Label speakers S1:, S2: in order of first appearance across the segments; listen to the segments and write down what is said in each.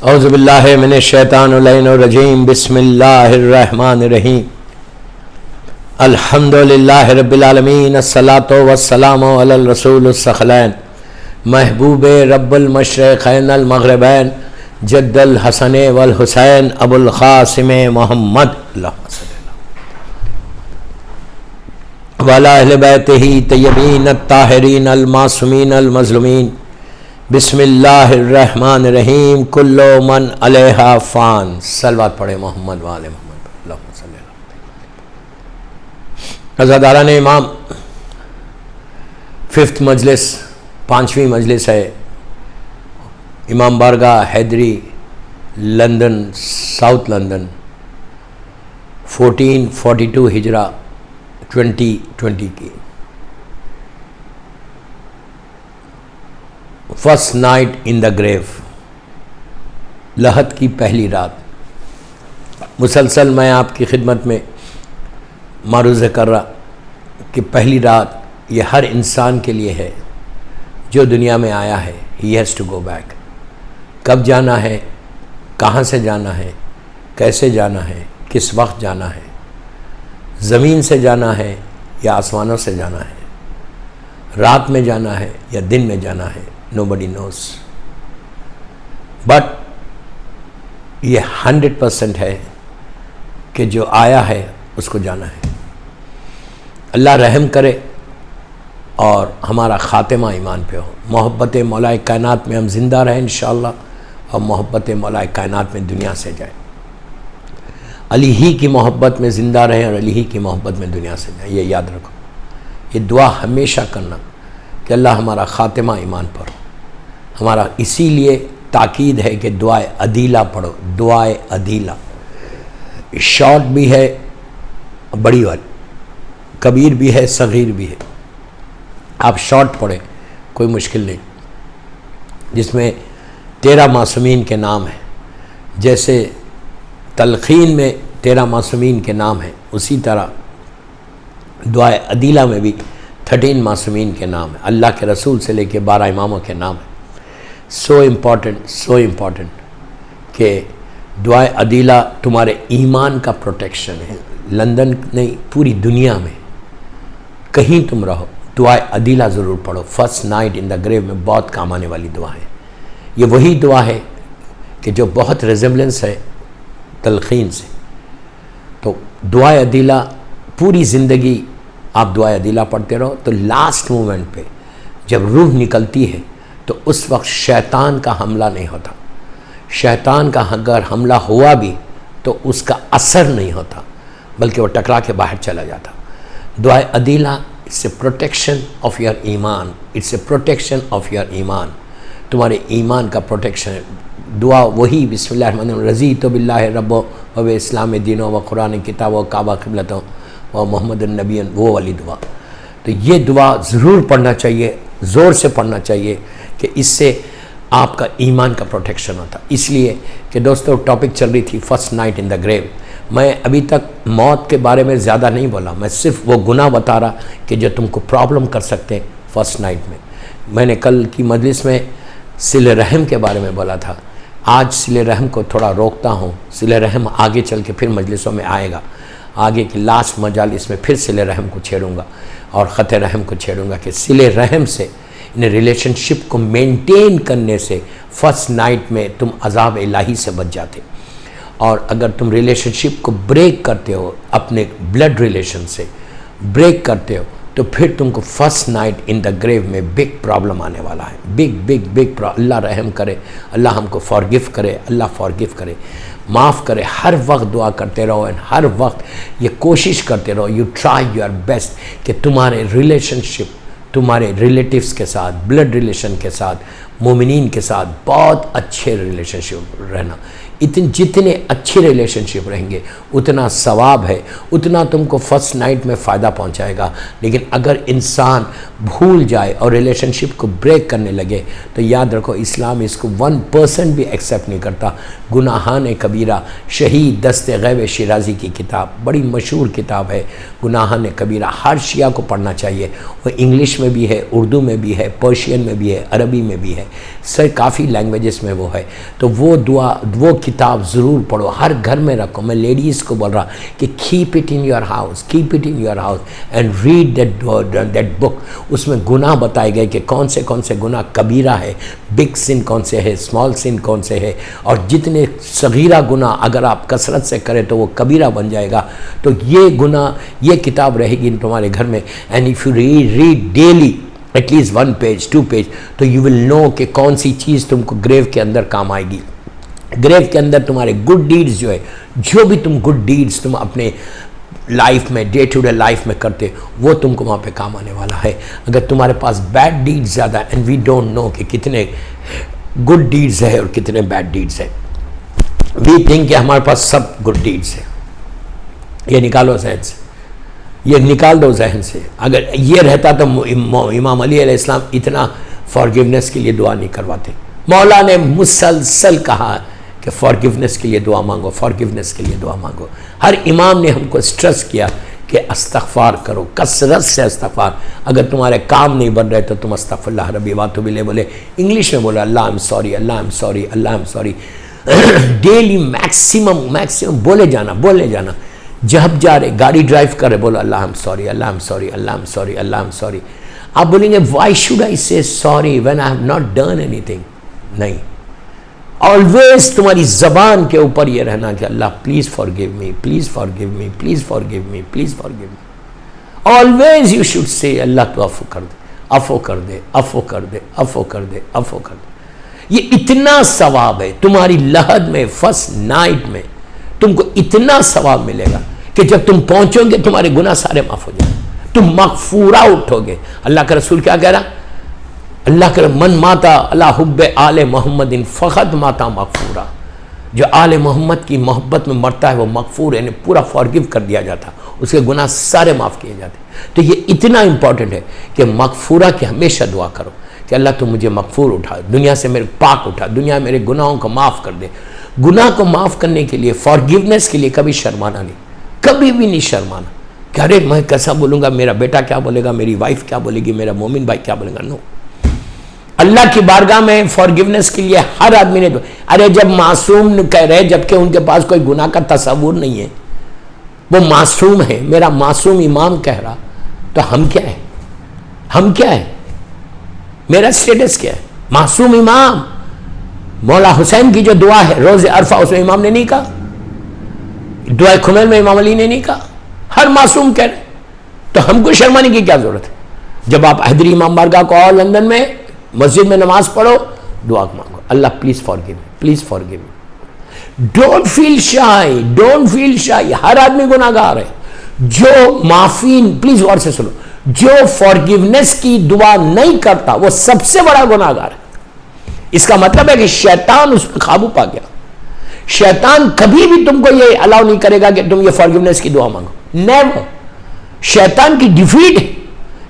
S1: औज़ुबिल्लाहि मिनश्शैतानिर्रजीम बिस्मिल्लाहिर्रहमानिर्रहीम अल्हम्दुलिल्लाहि रब्बिल आलमीन अस्सलातु वस्सलामु अलल रसूलिस सखलैन महबूब रब्बुल मशरिक़ैन अल मग़रिबैन जद्दुल हसन वल हुसैन अबुल क़ासिम मोहम्मद वअला अहले बैतिही तय्यबीन अत्ताहिरीन अल मासूमीन अल मज़लूमीन बिस्मिल्लाहिर्रहमानिर्रहीम कुल्लु मन अलैहा फ़ान। सलवात पढ़े मोहम्मद वाले मोहम्मद। अज़ादारान इमाम, 5th मजलिस, 5वीं मजलिस है इमाम बारगाह हैदरी, लंदन, साउथ लंदन, 1442 हिजरा 2020 की। First night in the grave, लहद की पहली रात। मुसलसल मैं आपकी खिदमत में मारूज़ कर रहा कि पहली रात ये हर इंसान के लिए है जो दुनिया में आया है। He has to go back. कब जाना है, कहाँ से जाना है, कैसे जाना है, किस वक्त जाना है, ज़मीन से जाना है या आसमानों से जाना है, रात में जाना है या दिन में जाना है, nobody knows। बट ये 100% है कि जो आया है उसको जाना है। अल्लाह रहम करे और हमारा ख़ातिमा ईमान पे हो। मोहब्बत मौलाए कायनात में हम ज़िंदा रहें इंशाअल्लाह, और मोहब्बत मौलाए कायनात में दुनिया से जाए। अली ही की मोहब्बत में ज़िंदा रहें और अली ही की मोहब्बत में दुनिया से जाए। ये याद रखो, ये दुआ हमेशा करना कि अल्लाह हमारा ख़ातिमा ईमान पर हो। हमारा इसीलिए ताकीद है कि दुआए अदीला पढ़ो। दुआए अदीला शॉर्ट भी है, बड़ी वाली, कबीर भी है, सगीर भी है। आप शॉर्ट पढ़ें, कोई मुश्किल नहीं, जिसमें 13 मासूमीन के नाम हैं। जैसे तलखीन में 13 मासूमीन के नाम हैं, उसी तरह दुआए अदीला में भी 13 मासूमीन के नाम हैं। अल्लाह के रसूल से लेके 12 इमामों के नाम हैं। सो इम्पॉर्टेंट कि दुआए अदीला तुम्हारे ईमान का प्रोटेक्शन है। लंदन नहीं, पूरी दुनिया में कहीं तुम रहो, दुआए अदीला ज़रूर पढ़ो। First night in the grave में बहुत काम आने वाली दुआ है। ये वही दुआ है कि जो बहुत रिजेम्बलेंस है तलखीन से। तो दुआए अदीला पूरी ज़िंदगी आप दुआए अदीला पढ़ते रहो, तो लास्ट मोमेंट पे जब रूह निकलती है तो उस वक्त शैतान का हमला नहीं होता। शैतान का अगर हमला हुआ भी तो उसका असर नहीं होता, बल्कि वो टकरा के बाहर चला जाता। दुआए अदीला it's a protection of your ईमान, it's a protection of your ईमान। तुम्हारे ईमान का प्रोटेक्शन है। दुआ वही बिस्मिल्लाहिर्रहमानिर्रहीम रज़ीतु बिल्लाहि रब्बो व इस्लाम दीनो व कुरान किताब व काबा क़िबलतो व मोहम्मद नबीयन, वो वाली दुआ। तो ये दुआ ज़रूर पढ़ना चाहिए, ज़ोर से पढ़ना चाहिए कि इससे आपका ईमान का प्रोटेक्शन होता। इसलिए कि दोस्तों टॉपिक चल रही थी first night in the grave. मैं अभी तक मौत के बारे में ज़्यादा नहीं बोला, मैं सिर्फ वो गुनाह बता रहा कि जो तुमको प्रॉब्लम कर सकते हैं फर्स्ट नाइट में। मैंने कल की मजलिस में सिले रहम के बारे में बोला था। आज सिले रहम को थोड़ा रोकता हूँ। सिले रहम आगे चल के फिर मजलिसों में आएगा। आगे की लास्ट मजालिस में फिर सिले रहम को छेड़ूंगा और ख़त रहम को छेड़ूंगा कि सिले रहम से, इन रिलेशनशिप को मेंटेन करने से फर्स्ट नाइट में तुम अज़ाब इलाही से बच जाते। और अगर तुम रिलेशनशिप को ब्रेक करते हो, अपने ब्लड रिलेशन से ब्रेक करते हो, तो फिर तुमको first night in the grave में बिग प्रॉब्लम आने वाला है। बिग अल्लाह रहम करे, अल्लाह हमको फॉरगिव करे, अल्लाह फॉरगिव करे, माफ़ करे। हर वक्त दुआ करते रहो एंड हर वक्त ये कोशिश करते रहो, यू ट्राई योर बेस्ट कि तुम्हारे रिलेशनशिप, तुम्हारे रिलेटिव्स के साथ, ब्लड रिलेशन के साथ, मोमिनीन के साथ बहुत अच्छे रिलेशनशिप रहना। इतने जितने अच्छे रिलेशनशिप रहेंगे उतना सवाब है, उतना तुमको फर्स्ट नाइट में फ़ायदा पहुंचाएगा। लेकिन अगर इंसान भूल जाए और रिलेशनशिप को ब्रेक करने लगे तो याद रखो इस्लाम इसको 1% भी एक्सेप्ट नहीं करता। गुनाहान कबीरा, शहीद दस्ते गैब शिराजी की किताब, बड़ी मशहूर किताब है गुनाहान कबीरा। हर शिया को पढ़ना चाहिए। वो इंग्लिश में भी है, उर्दू में भी है, पर्शियन में भी है, अरबी में भी है, सर काफ़ी लैंग्वेजेस में वो है। तो वो दुआ, वो किताब ज़रूर पढ़ो, हर घर में रखो। मैं लेडीज़ को बोल रहा कि keep it in your house, keep it in your house and read that book. उसमें गुनाह बताए गए कि कौन से गुनाह कबीरा है, बिग सिन कौन से है, स्मॉल सिन कौन से है, और जितने सगीरा गुनाह अगर आप कसरत से करें तो वो कबीरा बन जाएगा। तो ये गुनाह, ये किताब रहेगी तुम्हारे घर में। And if you read daily at least 1 page 2 page, तो यू विल नो कि कौन सी चीज़ तुमको ग्रेव के अंदर काम आएगी। ग्रेव के अंदर तुम्हारे गुड डीड्स जो है, जो भी तुम गुड डीड्स तुम अपने लाइफ में, डे टू डे लाइफ में करते, वो तुमको वहाँ पे काम आने वाला है। अगर तुम्हारे पास बैड डीड्स ज़्यादा, एंड वी डोंट नो कि कितने गुड डीड्स है और कितने बैड डीड्स है। वी थिंक कि हमारे पास सब गुड डीड्स है। ये निकालो जहन से, ये निकाल दो जहन से। अगर ये रहता तो इमाम अली अलैहिस्सलाम इतना फॉरगिवनेस के लिए दुआ नहीं करवाते। मौला ने मुसलसल कहा कि फॉरगिवनेस के लिए दुआ मांगो, फॉरगिवनेस के लिए दुआ मांगो। हर इमाम ने हमको स्ट्रेस किया कि इस्तग़फ़ार करो, कसरत से इस्तग़फ़ार। अगर तुम्हारे काम नहीं बन रहे तो तुम अस्तग़फ़िरुल्लाह रब्बी वातूबु इलैह बोले, इंग्लिश में बोलो अल्लाह आई एम सॉरी, अल्लाह आई एम सॉरी, अल्लाह I am sorry. Daily maximum बोले जाना। जब जा रहे, गाड़ी ड्राइव कर रहे, बोलो अल्लाह आई एम सॉरी, अल्लाह आई एम सॉरी, अल्लाह आई एम सॉरी, अल्लाह आई एम सॉरी। आप बोलेंगे why should I say sorry when I have not done anything? नहीं, ऑलवेज तुम्हारी जबान के ऊपर ये रहना कि अल्लाह please forgive me, please forgive me, please forgive me, please forgive me. Always you should say अल्लाह तो अफ़ो कर दे, अफ़ो कर दे, अफ़ो कर दे, अफ़ो कर दे, अफ़ो कर दे। ये इतना सवाब है तुम्हारी लहद में, फर्स्ट नाइट में तुमको इतना सवाब मिलेगा कि जब तुम पहुंचोगे तुम्हारे गुनाह सारे माफ हो जाएंगे, तुम मगफूरा उठोगे। अल्लाह का रसूल क्या कह रहा? अल्लाह के मन माता अला हुब्बे आले मोहम्मदिन फ़क़त माता मगफूरा। जो आले मोहम्मद की मोहब्बत में मरता है वो मगफूर, यानी पूरा फॉरगिव कर दिया जाता, उसके गुनाह सारे माफ़ किए जाते। तो ये इतना इंपॉर्टेंट है कि मगफूरा की हमेशा दुआ करो कि अल्लाह तुम मुझे मगफूर उठा, दुनिया से मेरे पाक उठा, दुनिया मेरे गुनाहों को माफ़ कर दे। गुनाह को माफ़ करने के लिए, फॉरगिवनेस के लिए कभी शर्माना नहीं, कभी भी नहीं शर्माना कि अरे मैं कैसा बोलूँगा, मेरा बेटा क्या बोलेगा, मेरी वाइफ क्या बोलेगी, मेरा मोमिन भाई क्या बोलेगा। नो, अल्लाह की बारगाह में फॉरगिवनेस के लिए हर आदमी ने अरे जब मासूम कह रहे, जबकि उनके पास कोई गुनाह का तसव्वुर नहीं है, वो मासूम है, मेरा मासूम इमाम कह रहा, तो हम क्या है? हम क्या है? मेरा स्टेटस क्या है? मासूम इमाम। मौला हुसैन की जो दुआ है रोज़े अरफा, उसमें इमाम ने नहीं कहा, दुआ खुमैल में इमाम अली ने नहीं कहा, हर मासूम कह रहे, तो हमको शर्माने की क्या जरूरत है? जब आप हैदरी इमाम बारगाह को और लंदन में मस्जिद में नमाज पढ़ो, दुआ मांगो, अल्लाह please forgive me, please forgive me. Don't feel shy, don't feel shy. हर आदमी गुनाहगार है। जो माफी, प्लीज गौर से सुनो, जो फॉरगिवनेस की दुआ नहीं करता वो सबसे बड़ा गुनाहगार है। इसका मतलब है कि शैतान उस पर काबू पा गया। शैतान कभी भी तुमको ये अलाउ नहीं करेगा कि तुम ये फॉरगिवनेस की दुआ मांगो, नेवर। शैतान की डिफीट है,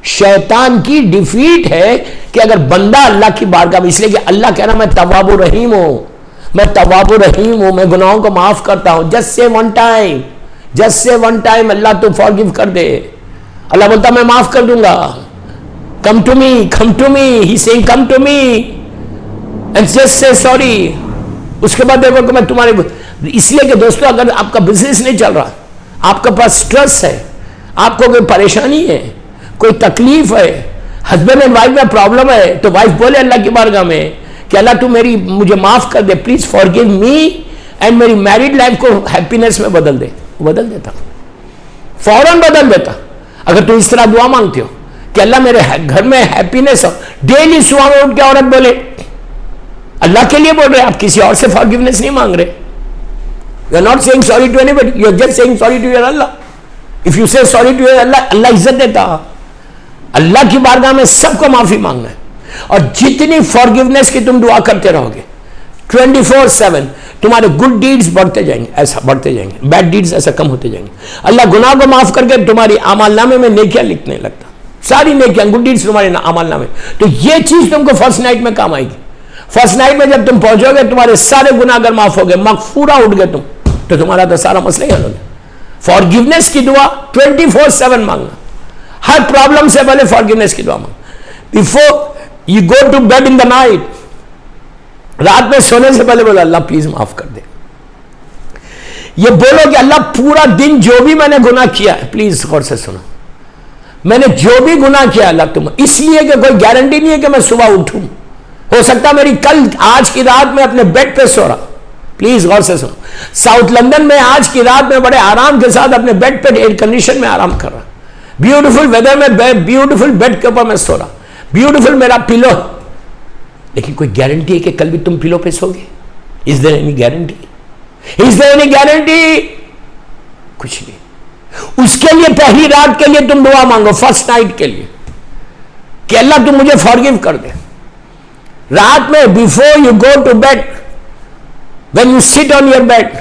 S1: शैतान की डिफीट है कि अगर बंदा अल्लाह की बारगाह में, इसलिए कि अल्लाह कह रहा मैं तवाबुर रहीम हूं, मैं तवाबुर रहीम हूं, मैं गुनाहों को माफ करता हूं। Just say one time, just say one time अल्लाह तो फॉरगिव कर दे। अल्लाह बोलता मैं माफ कर दूंगा, come to me, come to me, he saying come to me and just say sorry. उसके बाद देखो कि मैं तुम्हारे, इसलिए कि दोस्तों अगर आपका बिजनेस नहीं चल रहा, आपके पास स्ट्रेस है, आपको कोई परेशानी है, कोई तकलीफ है, हस्बैंड एंड वाइफ में प्रॉब्लम है, तो वाइफ बोले अल्लाह की बारगाह में कि अल्लाह तू मेरी, मुझे माफ कर दे, प्लीज फॉरगिव मी एंड मेरी मैरिड लाइफ को हैप्पीनेस में बदल दे। वो बदल देता, फौरन बदल देता। अगर तू इस तरह दुआ मांगते हो कि अल्लाह मेरे घर में हैप्पीनेस हो, डेली सुबह में उठ के औरत बोले, अल्लाह के लिए बोल रहे, आप किसी और से फॉरगिवनेस नहीं मांग रहे। You are not saying sorry to anybody, you are just saying sorry to your Allah. If you say sorry to your Allah, अल्लाह इज्जत देता। अल्लाह की बारगाह में सबको माफी मांगना है, और जितनी फॉरगिवनेस की तुम दुआ करते रहोगे 24/7, तुम्हारे गुड डीड्स बढ़ते जाएंगे, ऐसा बढ़ते जाएंगे, बैड डीड्स ऐसा कम होते जाएंगे। अल्लाह गुनाह को माफ करके तुम्हारी आमालनामे में नेकियां लिखने लगता, सारी नेकियां, गुड डीड्स तुम्हारे आमालनामे। तो ये चीज तुमको फर्स्ट नाइट में काम आएगी। फर्स्ट नाइट में जब तुम पहुंचोगे, तुम्हारे सारे गुनाह अगर माफ हो गए, मगफूरा उठ गए तुम, तो तुम्हारा तो सारा मसला ही हल हो गया। फॉरगिवनेस की दुआ 24/7 मांगना, हर प्रॉब्लम से पहले फॉरगिवनेस की दुआ मांगना। Before you go to bed in the night, रात में सोने से पहले बोलो अल्लाह प्लीज माफ कर दे। ये बोलो कि अल्लाह पूरा दिन जो भी मैंने गुनाह किया है, प्लीज गौर से सुनो, मैंने जो भी गुनाह किया अल्लाह तुम, इसलिए कि कोई गारंटी नहीं है कि मैं सुबह उठूं, हो सकता मेरी कल आज की रात में अपने बेड पे सो रहा, प्लीज गौर से सुनो, साउथ लंदन में आज की रात में बड़े आराम के साथ अपने बेड पे एयर कंडीशन में आराम कर रहा, ब्यूटीफुल वेदर में ब्यूटीफुल बेड के ऊपर मैं सो रहा, ब्यूटीफुल मेरा पिलो, लेकिन कोई गारंटी है कि कल भी तुम पिलो पे सोगे? Is there any guarantee? Is there any guarantee? कुछ नहीं। उसके लिए पहली रात के लिए तुम दुआ मांगो, फर्स्ट नाइट के लिए, कि अल्लाह तुम मुझे फॉरगिव कर दे। रात में before you go to bed, when you sit on your bed,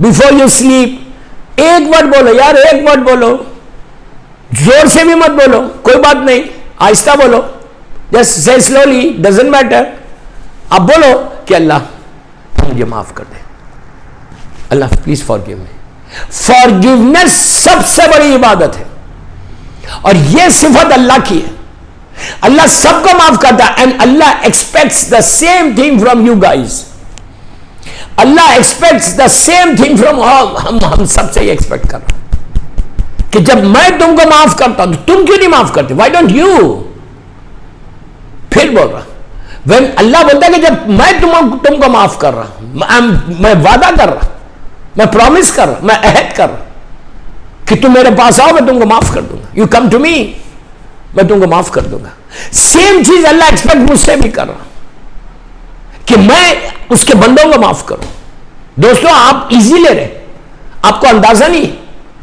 S1: before you sleep, एक वर्ड बोलो यार, एक वर्ड बोलो, जोर से भी मत बोलो, कोई बात नहीं, आहिस्ता बोलो, just say slowly, doesn't matter. अब बोलो कि अल्लाह मुझे माफ कर दे, अल्लाह प्लीज फॉरगिव मी। फॉरगिवनेस सबसे बड़ी इबादत है, और यह सिफत अल्लाह की है। अल्लाह सबको माफ करता है, and Allah aspects the same thing from you guys. Allah aspects the same thing from हम सबसे ही एक्सपेक्ट कर रहे हैं कि जब मैं तुमको माफ करता हूं तो तुम क्यों नहीं माफ करते? Why don't you? फिर बोल रहा, when अल्लाह बोलता है कि जब मैं तुमको माफ कर रहा हूं, मैं वादा कर रहा, मैं प्रॉमिस कर रहा, मैं अहद कर रहा कि तुम मेरे पास आओ, मैं तुमको माफ कर दूंगा, यू कम टू मी, मैं तुमको माफ कर दूंगा। सेम चीज अल्लाह एक्सपेक्ट मुझसे भी कर रहा कि मैं उसके बंदों को माफ करूं। दोस्तों आप इजी ले रहे, आपको अंदाजा नहीं,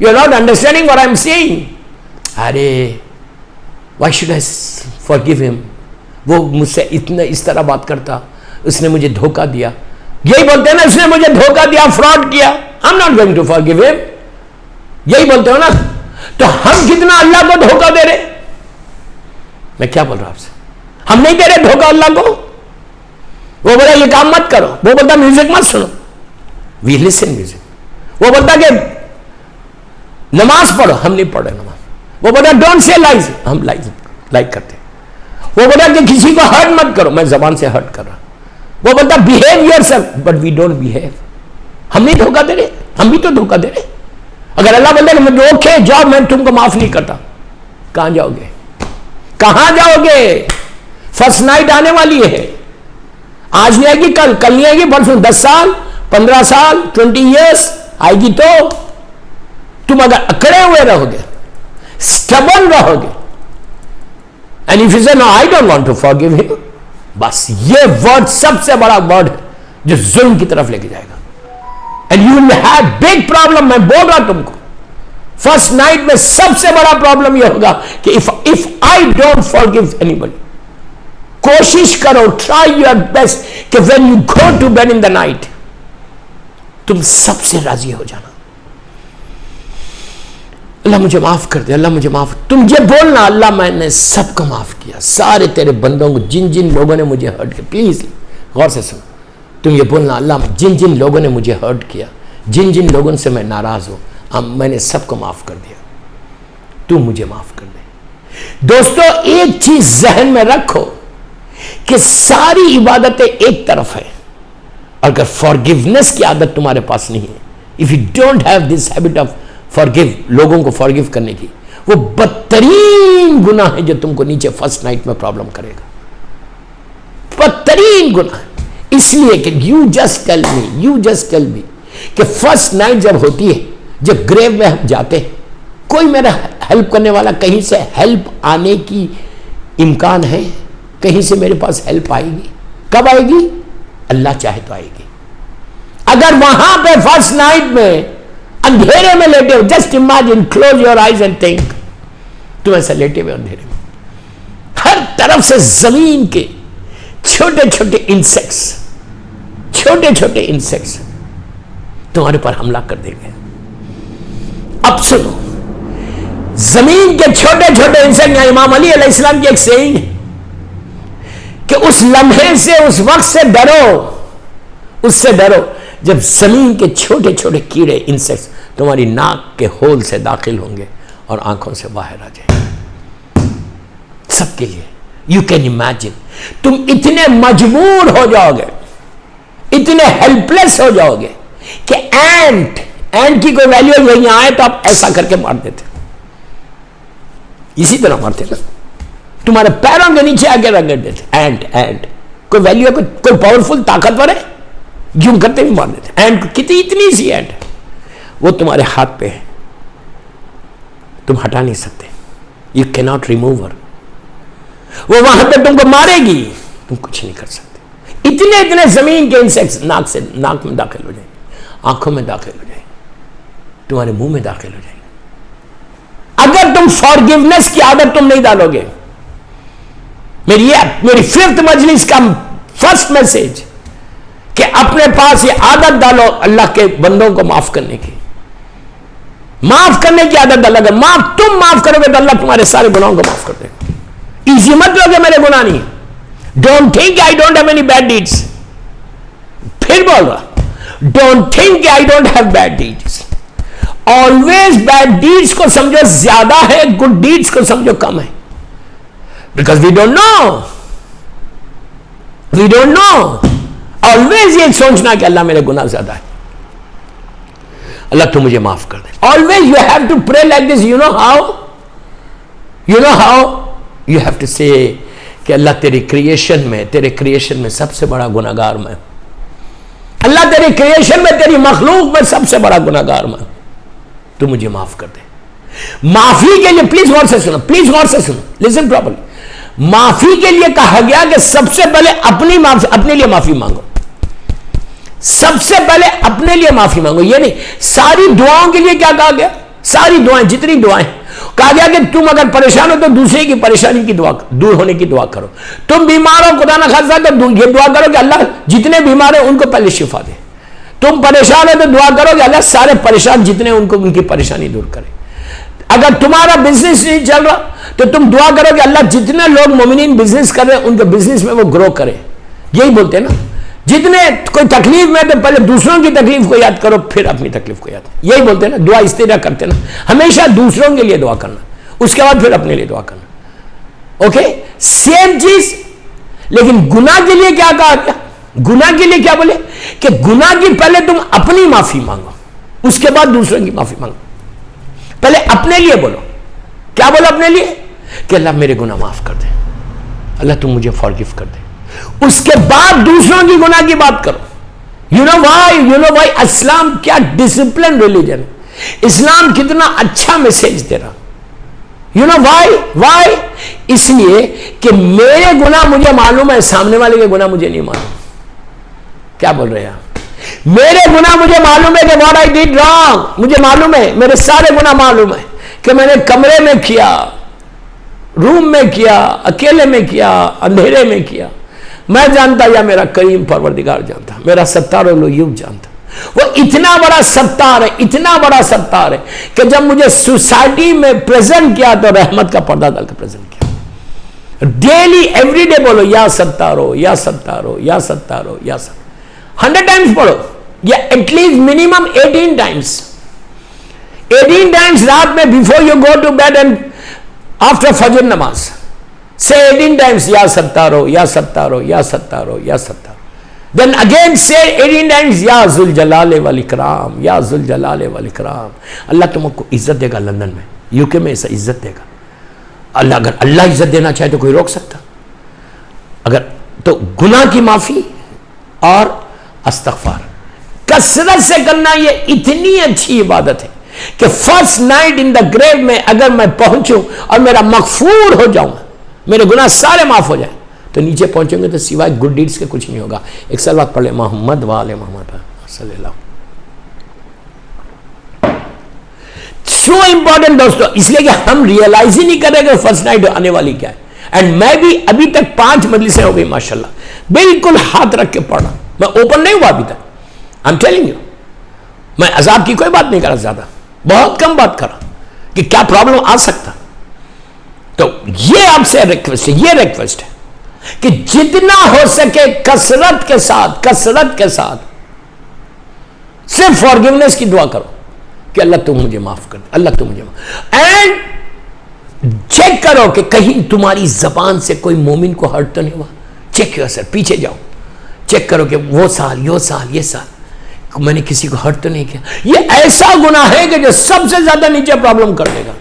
S1: you are not understanding what I am saying. अरे why should I forgive him, वो मुझसे इतना इस तरह बात करता, उसने मुझे धोखा दिया, यही बोलते हैं ना, उसने मुझे धोखा दिया, फ्रॉड किया, I am not going to forgive him, यही बोलते हो ना। तो हम कितना अल्लाह को धोखा दे रहे? मैं क्या बोल रहा हूं आपसे, हम नहीं दे रहे धोखा अल्लाह को। वो बोला ये काम मत करो, वो बोलता म्यूजिक मत सुनो, वी लिसन म्यूजिक। वो बोलता कि नमाज पढ़ो, हम नहीं पढ़ रहे नमाज। वो बोलता डोंट से लाइज, हम लाइक करते। वो बोला कि किसी को हर्ट मत करो, मैं जबान से हर्ट कर रहा। वो बोलता behave yourself, but we don't behave. हम नहीं धोखा दे रहे, हम भी तो धोखा दे रहे। अगर अल्लाह बोलता कि मैं ओके जाओ, मैं तुमको माफ नहीं करता, कहां जाओगे? कहां जाओगे? फर्स्ट नाइट आने वाली है, आज नहीं आएगी, कल नहीं आएगी, परसों, 10 साल 15 साल 20 ईयर्स आएगी। तो तुम अगर अकड़े हुए रहोगे, स्टबर्न रहोगे, and if you say no I don't want to forgive him, बस ये वर्ड सबसे बड़ा वर्ड है जो जुल्म की तरफ लेके जाएगा, and you will have big problem. मैं बोल रहा तुमको, फर्स्ट नाइट में सबसे बड़ा प्रॉब्लम यह होगा कि if I don't forgive anybody, कोशिश करो, ट्राई योर बेस्ट कि when you go to bed in the night, तुम सबसे राजी हो जाना, अल्लाह मुझे माफ कर दे, अल्लाह मुझे माफ। तुम ये बोलना, अल्लाह मैंने सबको माफ किया, सारे तेरे बंदों को, जिन जिन लोगों ने मुझे हर्ट किया, प्लीज गौर से सुनो, तुम ये बोलना, अल्लाह जिन जिन लोगों ने मुझे हर्ट किया, जिन जिन लोगों से मैं नाराज हूं, मैंने सबको माफ कर दिया, तू मुझे माफ कर दे। दोस्तों एक चीज जहन में रखो कि सारी इबादतें एक तरफ है, अगर फॉरगिवनेस की आदत तुम्हारे पास नहीं है, if you don't have this habit of forgive, लोगों को फॉरगिव करने की, वो बदतरीन गुनाह है जो तुमको नीचे फर्स्ट नाइट में प्रॉब्लम करेगा, बदतरीन गुनाह। इसलिए कि यू जस्ट टेल मी कि फर्स्ट नाइट जब होती है, जब ग्रेव में हम जाते हैं, कोई मेरा हेल्प करने वाला, कहीं से हेल्प आने की इम्कान है, कहीं से मेरे पास हेल्प आएगी, कब आएगी? अल्लाह चाहे तो आएगी। अगर वहां पे फर्स्ट नाइट में अंधेरे में लेटे हो, just imagine, close your eyes and think, तुम ऐसा लेटे हुए अंधेरे में, हर तरफ से जमीन के छोटे छोटे इंसेक्ट्स छोटे छोटे इंसेक्ट्स तुम्हारे पर हमला कर देंगे। अब सुनो, जमीन के छोटे छोटे इंसेक्ट, या इमाम अली अलैहिस्सलाम की एक सेइंग है कि उस लम्हे से, उस वक्त से डरो, उससे डरो जब जमीन के छोटे छोटे कीड़े इंसेक्ट्स तुम्हारी नाक के होल से दाखिल होंगे और आंखों से बाहर आ जाएंगे। सबके लिए यू कैन इमेजिन, तुम इतने मजबूर हो जाओगे, इतने हेल्पलेस हो जाओगे कि एंट की कोई वैल्यू यहीं आए तो आप ऐसा करके मार देते, इसी तरह मारते ना, तुम्हारे पैरों के नीचे आके रगड़ देते। एंट कोई वैल्यू है, कोई पावरफुल ताकतवर है, यूं करते भी मार देते। एंट कितनी, इतनी सी एंट वो तुम्हारे हाथ पे है, तुम हटा नहीं सकते, you can not remove her. वो वहां पे तुमको मारेगी, तुम कुछ नहीं कर सकते। इतने इतने जमीन के इंसेक्ट्स नाक में दाखिल हो जाएंगे, आंखों में दाखिल हो जाएंगे, तुम्हारे मुंह में दाखिल हो जाएंगे। अगर तुम फॉरगिवनेस की आदत तुम नहीं डालोगे, मेरी 5th मजलिस का फर्स्ट मैसेज कि अपने पास ये आदत डालो अल्लाह के बंदों को माफ करने की, माफ करने की आदत डालो। अगर तुम माफ करोगे तो अल्लाह तुम्हारे सारे गुनाहों को माफ कर देगा। इजी मत लोगे मेरे गुनाह नहीं, don't think I don't have any bad deeds. फिर बोल रहा, don't think I don't have bad deeds. Always bad deeds को समझो ज्यादा है, गुड डीड्स को समझो कम है, because we don't know. Always ये सोचना कि अल्लाह मेरे गुनाह ज्यादा है, अल्लाह तू मुझे माफ कर दे। Always you have to pray like this. You know how you have to say कि अल्लाह तेरे क्रिएशन में सबसे बड़ा गुनाहगार मैं, अल्लाह तेरे क्रिएशन में, तेरी मखलूक में सबसे बड़ा गुनाहगार मैं, तू मुझे माफ कर दे। माफी के लिए प्लीज गौर से सुनो, लिसन प्रॉपर्ली। माफी के लिए कहा गया कि सबसे पहले अपने लिए माफी मांगो, सबसे पहले अपने लिए माफी मांगो। ये नहीं, सारी दुआओं के लिए क्या कहा गया, सारी दुआएं, जितनी दुआएं कहा गया कि तुम अगर परेशान हो तो दूसरे की परेशानी की दुआ, दूर होने की दुआ करो। तुम बीमार हो खुदा ना खासा तो ये दुआ करो कि अल्लाह जितने बीमार है उनको पहले शिफा दे। तुम परेशान हो तो दुआ करो कि अल्लाह सारे परेशान जितने उनको उनकी परेशानी दूर करे। अगर तुम्हारा बिजनेस नहीं चल रहा तो तुम दुआ करो कि अल्लाह जितने लोग मोमिनीन बिजनेस कर रहे हैं उनके बिजनेस में वो ग्रो करे। यही बोलते हैं ना, जितने कोई तकलीफ में तो पहले दूसरों की तकलीफ को याद करो फिर अपनी तकलीफ को याद। यही बोलते हैं ना, दुआ इस तरह करते ना, हमेशा दूसरों के लिए दुआ करना, उसके बाद फिर अपने लिए दुआ करना। ओके, सेम चीज। लेकिन गुनाह के लिए क्या कहा गया, गुनाह के लिए क्या बोले कि गुनाह की पहले तुम अपनी माफी मांगो, उसके बाद दूसरों की माफी मांगो। पहले अपने लिए बोलो, क्या बोलो अपने लिए कि अल्लाह मेरे गुनाह माफ कर दे, अल्लाह तुम मुझे फॉरगिव कर दे। उसके बाद दूसरों की गुनाह की बात करो। यू नो वाई इस्लाम क्या डिसिप्लिन रिलीजन है, इस्लाम कितना अच्छा मैसेज दे रहा। यू नो वाई इसलिए कि मेरे गुनाह मुझे मालूम है, सामने वाले के गुनाह मुझे नहीं मालूम। क्या बोल रहे हैं आप? मेरे गुनाह मुझे मालूम है कि व्हाट आई डिड रॉन्ग, मुझे मालूम है, मेरे सारे गुनाह मालूम है कि मैंने कमरे में किया, रूम में किया, अकेले में किया, अंधेरे में किया। मैं जानता या मेरा करीम परवरदिगार जानता, मेरा सत्तार यूब जानता। वो इतना बड़ा सत्तार है, इतना बड़ा सत्तार है कि जब मुझे सोसाइटी में प्रेजेंट किया तो रहमत का पर्दा डाल कर प्रेजेंट किया। डेली एवरीडे बोलो या सत्तारो, या सत्तारो, या सत्तारो, या सत्तारो, 100 टाइम्स पढ़ो, या एटलीस्ट मिनिमम 18 टाइम्स। 18 टाइम्स रात में before you go to bed and after फजर नमाज say 18 times ya sattaro, ya sattaro, ya sattaro, ya sattaro. Then again say 18 times ya zul jalale wal ikram, ya zul jalale wal ikram. अल्लाह तुमको इज्जत देगा, London में, UK में ऐसा इज्जत देगा। अल्लाह, अगर अल्लाह इज्जत देना चाहे तो कोई रोक सकता? अगर तो गुनाह की माफी और अस्तगफार कसरत से करना, ये इतनी अच्छी इबादत है कि first night in the grave में अगर मैं पहुंचूं और मेरा मगफूर हो जाऊं, मेरे गुनाह सारे माफ हो जाए, तो नीचे पहुंचेंगे तो सिवाय गुड डीड्स के कुछ नहीं होगा। एक सलवात पढ़ ले, मोहम्मद वाले मोहम्मद सल्लल्लाहु। सो इंपॉर्टेंट दोस्तों, इसलिए कि हम रियलाइज ही नहीं करेंगे फर्स्ट नाइट आने वाली क्या है। एंड मैं भी अभी तक 5 मजलिसें हो गई माशाल्लाह, बिल्कुल हाथ रख के पढ़ा, मैं ओपन नहीं हुआ अभी तक। आई एम टेलिंग यू, मैं अजाब की कोई बात नहीं करा, ज्यादा बहुत कम बात करा कि क्या प्रॉब्लम आ सकता। तो ये आपसे रिक्वेस्ट है, ये रिक्वेस्ट है कि जितना हो सके कसरत के साथ सिर्फ फॉरगिवनेस की दुआ करो कि अल्लाह तुम मुझे माफ कर दे, अल्लाह तुम मुझे माफ। एंड चेक करो कि कहीं तुम्हारी जबान से कोई मोमिन को हर्ट तो नहीं हुआ। चेक योरसेल्फ, पीछे जाओ, चेक करो कि वो साल ये साल मैंने किसी को हर्ट तो नहीं किया। ये ऐसा गुनाह है कि जो सबसे ज्यादा नीचे प्रॉब्लम कर देगा।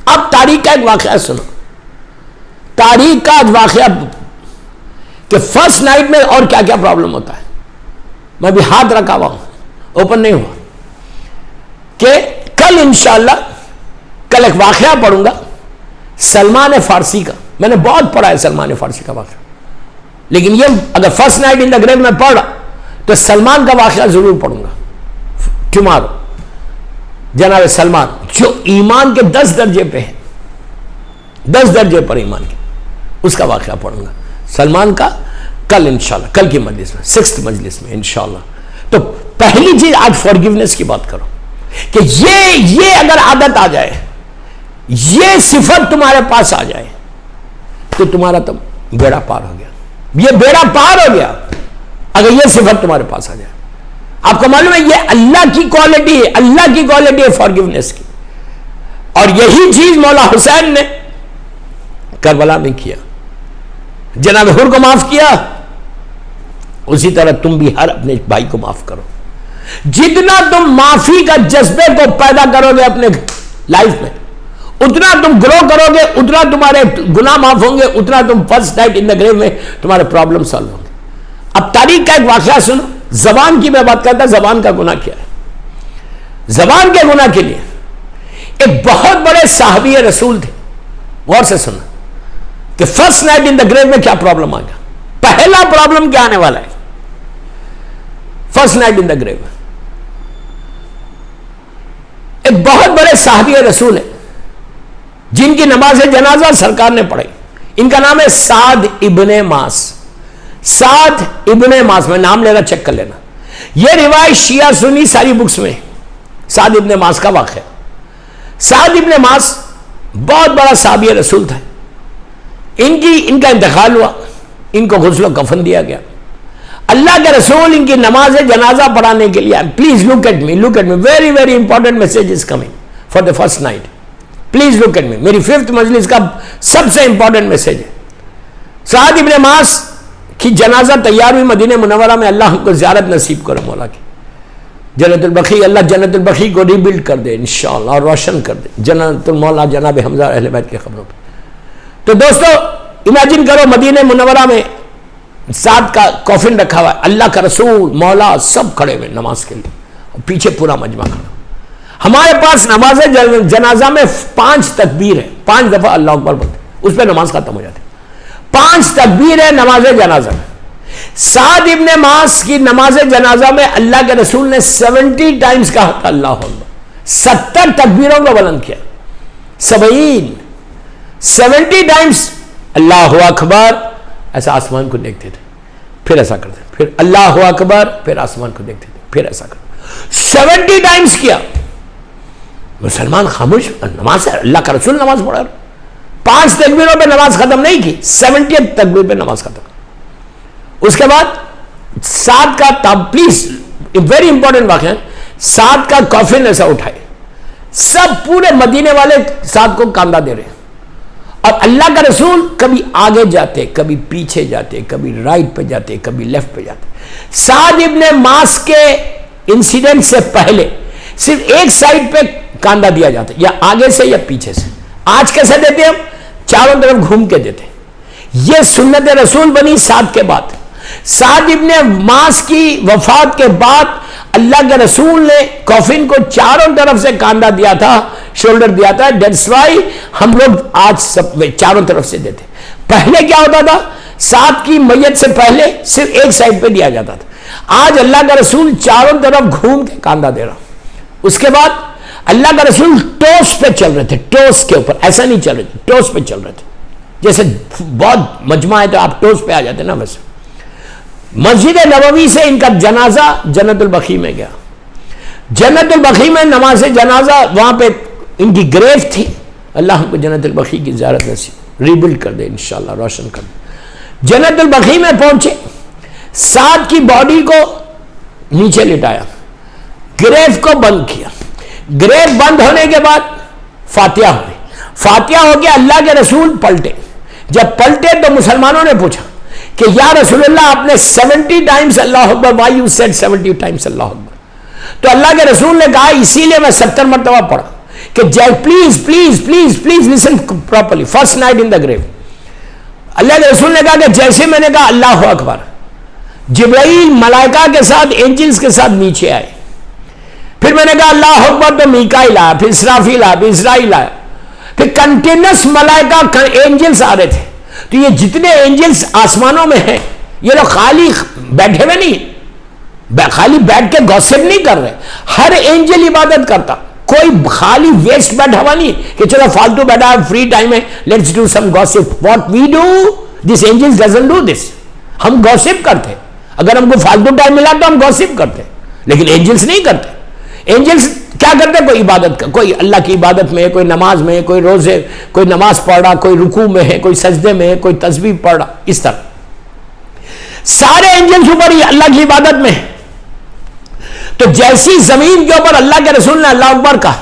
S1: अब तारीख का एक वाकया सुनो, तारीख का वाकया कि फर्स्ट नाइट में और क्या क्या प्रॉब्लम होता है। मैं भी हाथ रखा हुआ हूं, ओपन नहीं हुआ, कि कल इंशाअल्लाह कल एक वाकया पढ़ूंगा सलमान फारसी का। मैंने बहुत पढ़ा है सलमान फारसी का वाकया, लेकिन ये अगर first night in the grave में पढ़ा तो सलमान का वाकया जरूर पढ़ूंगा टुमारो। जनाब सलमान जो ईमान के 10 दर्जे पे है, 10 दर्जे पर ईमान के, उसका वाकया पढ़ूंगा सलमान का कल इंशाल्लाह, कल की मजलिस में, 6th मजलिस में इंशाल्लाह। तो पहली चीज आज फॉरगिवनेस की बात करो कि ये अगर आदत आ जाए, ये सिफत तुम्हारे पास आ जाए तो तुम्हारा तो बेड़ा पार हो गया। ये बेड़ा पार हो गया अगर ये सिफत तुम्हारे पास आ जाए। आपको मालूम है ये अल्लाह की क्वालिटी है, अल्लाह की क्वालिटी है फॉरगिवनेस की। और यही चीज मौला हुसैन ने करबला में किया, जनाब हुर को माफ किया। उसी तरह तुम भी हर अपने भाई को माफ करो। जितना तुम माफी का जज्बे को पैदा करोगे अपने लाइफ में, उतना तुम ग्रो करोगे, उतना तुम्हारे गुनाह माफ होंगे, उतना तुम first night in the grave में तुम्हारे प्रॉब्लम सॉल्व होंगे। अब तारीख का एक वाकया सुनो। जबान की मैं बात करता, जबान का गुनाह क्या है। जबान के गुनाह के लिए एक बहुत बड़े साहबी रसूल थे, गौर से सुना कि first night in the grave में क्या प्रॉब्लम आ गया। पहला प्रॉब्लम क्या आने वाला है first night in the grave में। एक बहुत बड़े साहबी रसूल है जिनकी नमाज जनाजा सरकार ने पढ़ाई। इनका नाम है साद इब्ने मास। साद इब्ने मास, मैं नाम लेना, चेक कर लेना। यह रिवायत शिया सुन्नी सारी बुक्स में साद इब्ने मास का वाक़या। साद इब्ने मास बहुत बड़ा साहबी रसूल था। इनका इंतकाल हुआ, इनको गुस्ल कफन दिया गया। अल्लाह के रसूल इनकी नमाज जनाजा पढ़ाने के लिए, please look at me, very very important message is coming for the first night, please look at मी। मेरी 5th मजलिस का सबसे इंपॉर्टेंट मैसेज है। साद इब्ने मास की जनाजा तैयार हुई मदीने मुनव्वरा में। अल्लाह हमको ज़ियारत नसीब करो मौला की। जन्नतुल बखी, अल्लाह जन्नतुल बखी को रिबिल्ड कर दे इंशाअल्लाह और रोशन कर दे जन्नतुल मौला जनाब हमजा अहले बैत की खबरों पर। तो दोस्तों इमेजिन करो मदीने मुनव्वरा में साद का कॉफिन रखा हुआ है, अल्लाह का रसूल मौला सब खड़े हुए नमाज के लिए, और पीछे पूरा मजमा खड़ा। हमारे पास नमाज जनाजा में 5 तकबीर है, 5 दफा अल्लाह अकबर बोलते, उस पर नमाज खत्म हो जाती है। 5 तकबीर है नमाज जनाजा में। साद इब्ने मास की नमाज जनाजा में अल्लाह के रसूल ने 70 टाइम्स कहा था अल्लाह अकबर, 70 तकबीरों को बुलंद किया। 70 टाइम्स अल्लाह अकबर, ऐसा आसमान को देखते थे, फिर ऐसा करते, फिर अल्लाह अकबर, फिर आसमान को देखते थे, फिर ऐसा करते। 70 टाइम्स किया। मुसलमान खामोश, नमाज है, अल्लाह का रसूल नमाज पढ़ा। 5 तकबीरों पे नमाज खत्म नहीं की, 70th तकबीर पे नमाज खत्म। उसके बाद साद का, प्लीज वेरी इंपॉर्टेंट वाक़या है, साद का कॉफिन ऐसा उठाए, सब पूरे मदीने वाले साद को कांदा दे रहे हैं, और अल्लाह का रसूल कभी आगे जाते, कभी पीछे जाते, कभी राइट पे जाते, कभी लेफ्ट पे जाते। साद इब्ने मास के इंसिडेंट से पहले सिर्फ एक साइड पे कांदा दिया जाता, या आगे से या पीछे से। आज कैसे देते हम, चारों तरफ घूम के देते। यह सुन्नत रसूल बनी साद के बाद। साद इब्ने मास की वफात के बाद अल्लाह के रसूल ने कॉफिन को चारों तरफ से कांदा दिया था, शोल्डर दिया था। दैट्स व्हाई हम लोग आज सब चारों तरफ से देते। पहले क्या होता था, साद की मैयत से पहले सिर्फ एक साइड पे दिया जाता था। आज अल्लाह का रसूल चारों तरफ घूम के कांदा दे रहा। उसके बाद अल्लाह का रसूल टोस पे चल रहे थे, टोस के ऊपर, ऐसा नहीं चल रहे थे, टोस पे चल रहे थे। जैसे बहुत मजमा है तो आप टोस पे आ जाते ना, वैसे मस्जिद नबवी से इनका जनाजा जन्नतुल बकी में गया। जन्नतुल बकी में नमाज जनाजा, वहां पे इनकी ग्रेव थी। अल्लाह हमको जन्नतुल बकी की ज़ियारत नसीब रिबिल्ड कर दे इंशाअल्लाह, रोशन कर दे। जन्नतुल बकी में पहुंचे, साद की बॉडी को नीचे लिटाया, ग्रेव को बंद किया। ग्रेव बंद होने के बाद फातिहा हुई। फातिहा हो गया, अल्लाह के रसूल पलटे। जब पलटे तो मुसलमानों ने पूछा कि या रसूलुल्लाह, आपने 70 टाइम्स अल्लाह अकबर, व्हाई यू सेड 70 टाइम्स अल्लाह अकबर? तो अल्लाह के रसूल ने कहा इसीलिए मैं 70 मरतबा पढ़ा कि जय please please please please listen properly, first night in the grave. अल्लाह के रसूल ने कहा कि जैसे मैंने कहा अल्लाह अकबर, जिब्राइल मलाइका के साथ, एंजल्स के साथ नीचे आए। फिर मैंने कहा अल्लाह अकबर, तो मीकाईल आया, फिर इसराफील आया, फिर इजराइल आया, फिर कंटिन्यूस मलाइका एंजल्स आ रहे थे। तो ये जितने एंजल्स आसमानों में हैं, ये लोग खाली बैठे हुए नहीं, खाली बैठ के गॉसिप नहीं कर रहे। हर एंजल इबादत करता, कोई खाली वेस्ट बैठा हुआ नहीं कि चलो फालतू बैठा है, फ्री टाइम है, let's do some gossip. What we do, this angels doesn't do this. हम गॉसिप करते, अगर हमको फालतू टाइम मिला तो हम गॉसिप करते, लेकिन एंजल्स नहीं करते। एंजल्स क्या करते, कोई इबादत का, कोई अल्लाह की इबादत में है, कोई नमाज में है, कोई रोजे, कोई नमाज पढ़ रहा, कोई रुकू में है, कोई सजदे में है, कोई तस्बीह पढ़ रहा। इस तरह सारे एंजल्स ऊपर ही अल्लाह की इबादत में है। तो जैसी जमीन के ऊपर अल्लाह के रसूल ने अल्लाह अकबर कहा,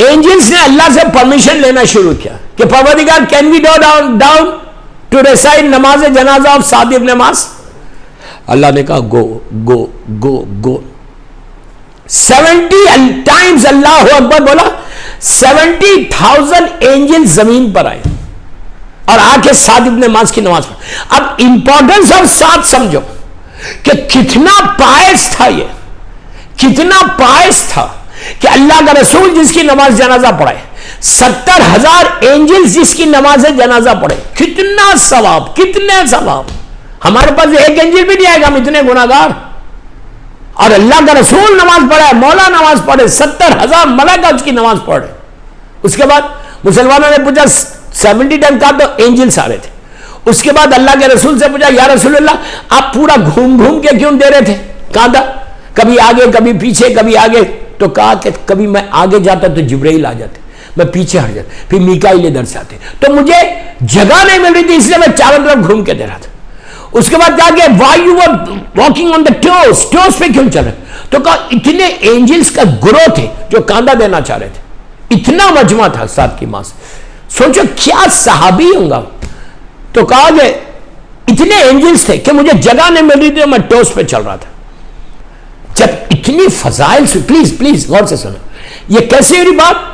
S1: एंजल्स ने अल्लाह से परमिशन लेना शुरू किया कि परवरदिगार, can we go down to recite नमाज जनाजा ऑफ साद इब्न मास? अल्लाह ने कहा गो गो गो गो। 70 टाइम्स अल्लाह अकबर बोला, 70,000 एंजल जमीन पर आए और आके साद इब्न मास की नमाज पढ़ी। अब इंपॉर्टेंस ऑफ साद समझो कि कितना पायस था, ये कितना पायस था कि अल्लाह का रसूल जिसकी नमाज जनाजा पढ़ाए, 70,000 एंजल्स जिसकी नमाज जनाजा पढ़े, कितना सवाब, कितने सवाब। हमारे पास एक एंजल भी नहीं आएगा, हम इतने गुनाहगार। और अल्लाह का रसूल नमाज पढ़े, मौला नमाज पढ़े, 70,000 मलाइका उसकी नमाज पढ़े। उसके बाद मुसलमानों ने पूछा 70 टाइम कहा, तो एंजल्स आ रहे थे। उसके बाद अल्लाह के रसूल से पूछा या रसूलुल्लाह, आप पूरा घूम घूम के क्यों दे रहे थे? कहा कभी आगे कभी पीछे कभी आगे। तो कहा कि कभी मैं आगे जाता तो जिब्राइल आ जाते, मैं पीछे हट जाता, फिर मीकाईल इधर से आते, तो मुझे जगह नहीं मिल रही थी, इसलिए मैं चारों तरफ घूम के दे रहा था। उसके बाद कहा कि why you were walking on the toes, toes पे क्यों चल रहे? तो कहा इतने एंजल्स का ग्रोह थे जो कांदा देना चाह रहे थे, इतना मजमा था साद की मास। सोचो क्या सहाबी होगा। तो कहा कि इतने एंजल्स थे कि मुझे जगह नहीं मिल रही थी, मैं टोस पे चल रहा था। जब इतनी फजाइल से, प्लीज प्लीज गौर से सुनो, ये कैसे हुई बात?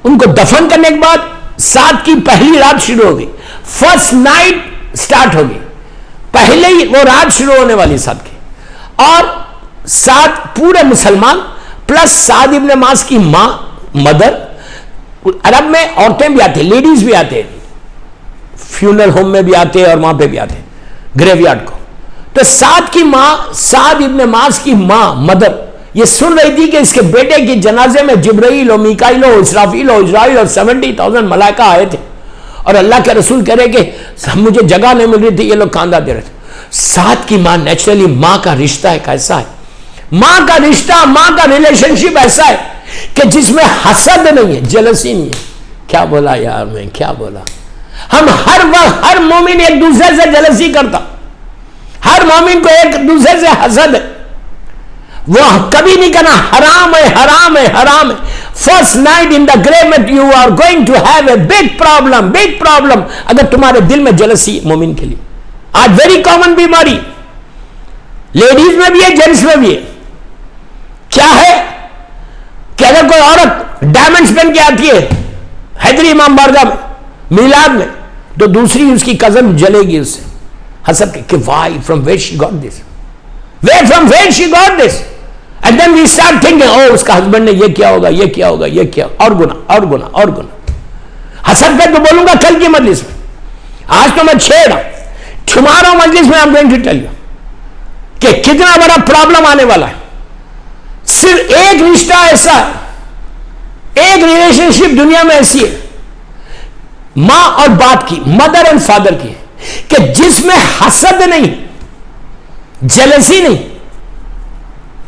S1: उनको दफन करने के बाद साद की पहली रात शुरू होगी, फर्स्ट नाइट स्टार्ट होगी, पहले ही वो रात शुरू होने वाली साद की। और साद पूरे मुसलमान प्लस साद इब्न मास की मां, मदर, अरब में औरतें भी आती, लेडीज भी आते, फ्यूनरल होम में भी आते और वहां पे भी आते, ग्रेवयार्ड को। तो साद की मां, साद इब्न मास की मां, मदर, ये सुन रही थी कि इसके बेटे की जनाजे में जिब्राइल और मीकाईल और इसराफील और इजराइल और 70,000 मलाइका आए थे। और अल्लाह के रसूल कह रहे कि मुझे जगह नहीं मिल रही थी, ये लोग कांदा दे रहे थे। साद की मां, नेचुरली मां का रिश्ता है कैसा है, मां का रिश्ता, मां का रिलेशनशिप ऐसा है कि जिसमें हसद नहीं है, जेलसी नहीं है। क्या बोला यार मैं, क्या बोला? हम हर वक्त, हर मोमिन एक दूसरे से जेलसी करता, हर मोमिन को एक दूसरे से हसद है, वो कभी नहीं करना। हराम है, हराम है, हराम है। First night in the grave में you are going to have a big problem, big problem, अगर तुम्हारे दिल में जेलसी मोमिन के लिए। आज वेरी कॉमन बीमारी, लेडीज में भी है, जेंट्स में भी है। क्या है कि अगर कोई औरत डायमंड्स पहन के आती है हैदरी इमाम बारगाह में, मिलाद में, तो दूसरी उसकी कजन जलेगी उससे हसद के, why from where she got this, where from where she got this. And then we start thinking, ओ उसका हस्बैंड ने ये किया होगा, ये किया होगा, ये किया, और गुना और गुना और गुना। हसद पे तो बोलूंगा कल की मजलिस में, आज तो मैं छेड़ रहा हूं। टुमारो मजलिस में I am going to tell you कि कितना बड़ा प्रॉब्लम आने वाला है। सिर्फ एक रिश्ता ऐसा है, एक रिलेशनशिप दुनिया में ऐसी है, मां और बाप की, मदर एंड फादर की, कि जिसमें हसद नहीं, जेलसी नहीं।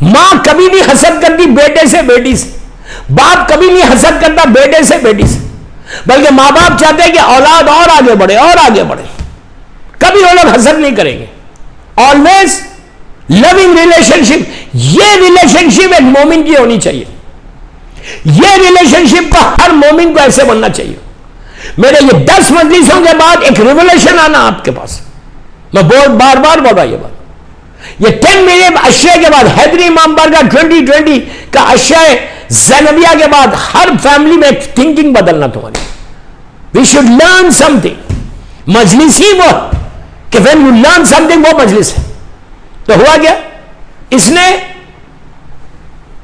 S1: मां कभी नहीं हसद करती बेटे से बेटी से, बाप कभी नहीं हसद करता बेटे से बेटी से, बल्कि मां बाप चाहते हैं कि औलाद और आगे बढ़े और आगे बढ़े। कभी वो लोग हसद नहीं करेंगे। Always loving relationship. ये रिलेशनशिप एक मोमिन की होनी चाहिए। ये रिलेशनशिप का हर मोमिन को ऐसे बनना चाहिए। मेरे ये 10 मजलिसों के बाद एक रिवोल्यूशन आना आपके पास। मैं बार बार बोल रहा ये बात। ये 10 मिलियन अशय के बाद, हैदरी इमाम बारगाह 2020 का अशय ज़ैनबिया के बाद हर फैमिली में एक थिंकिंग बदलना तुम्हारी। We should learn something. मजलिस ही वो कि व्हेन यू लर्न समथिंग, वो मजलिस है। तो हुआ क्या,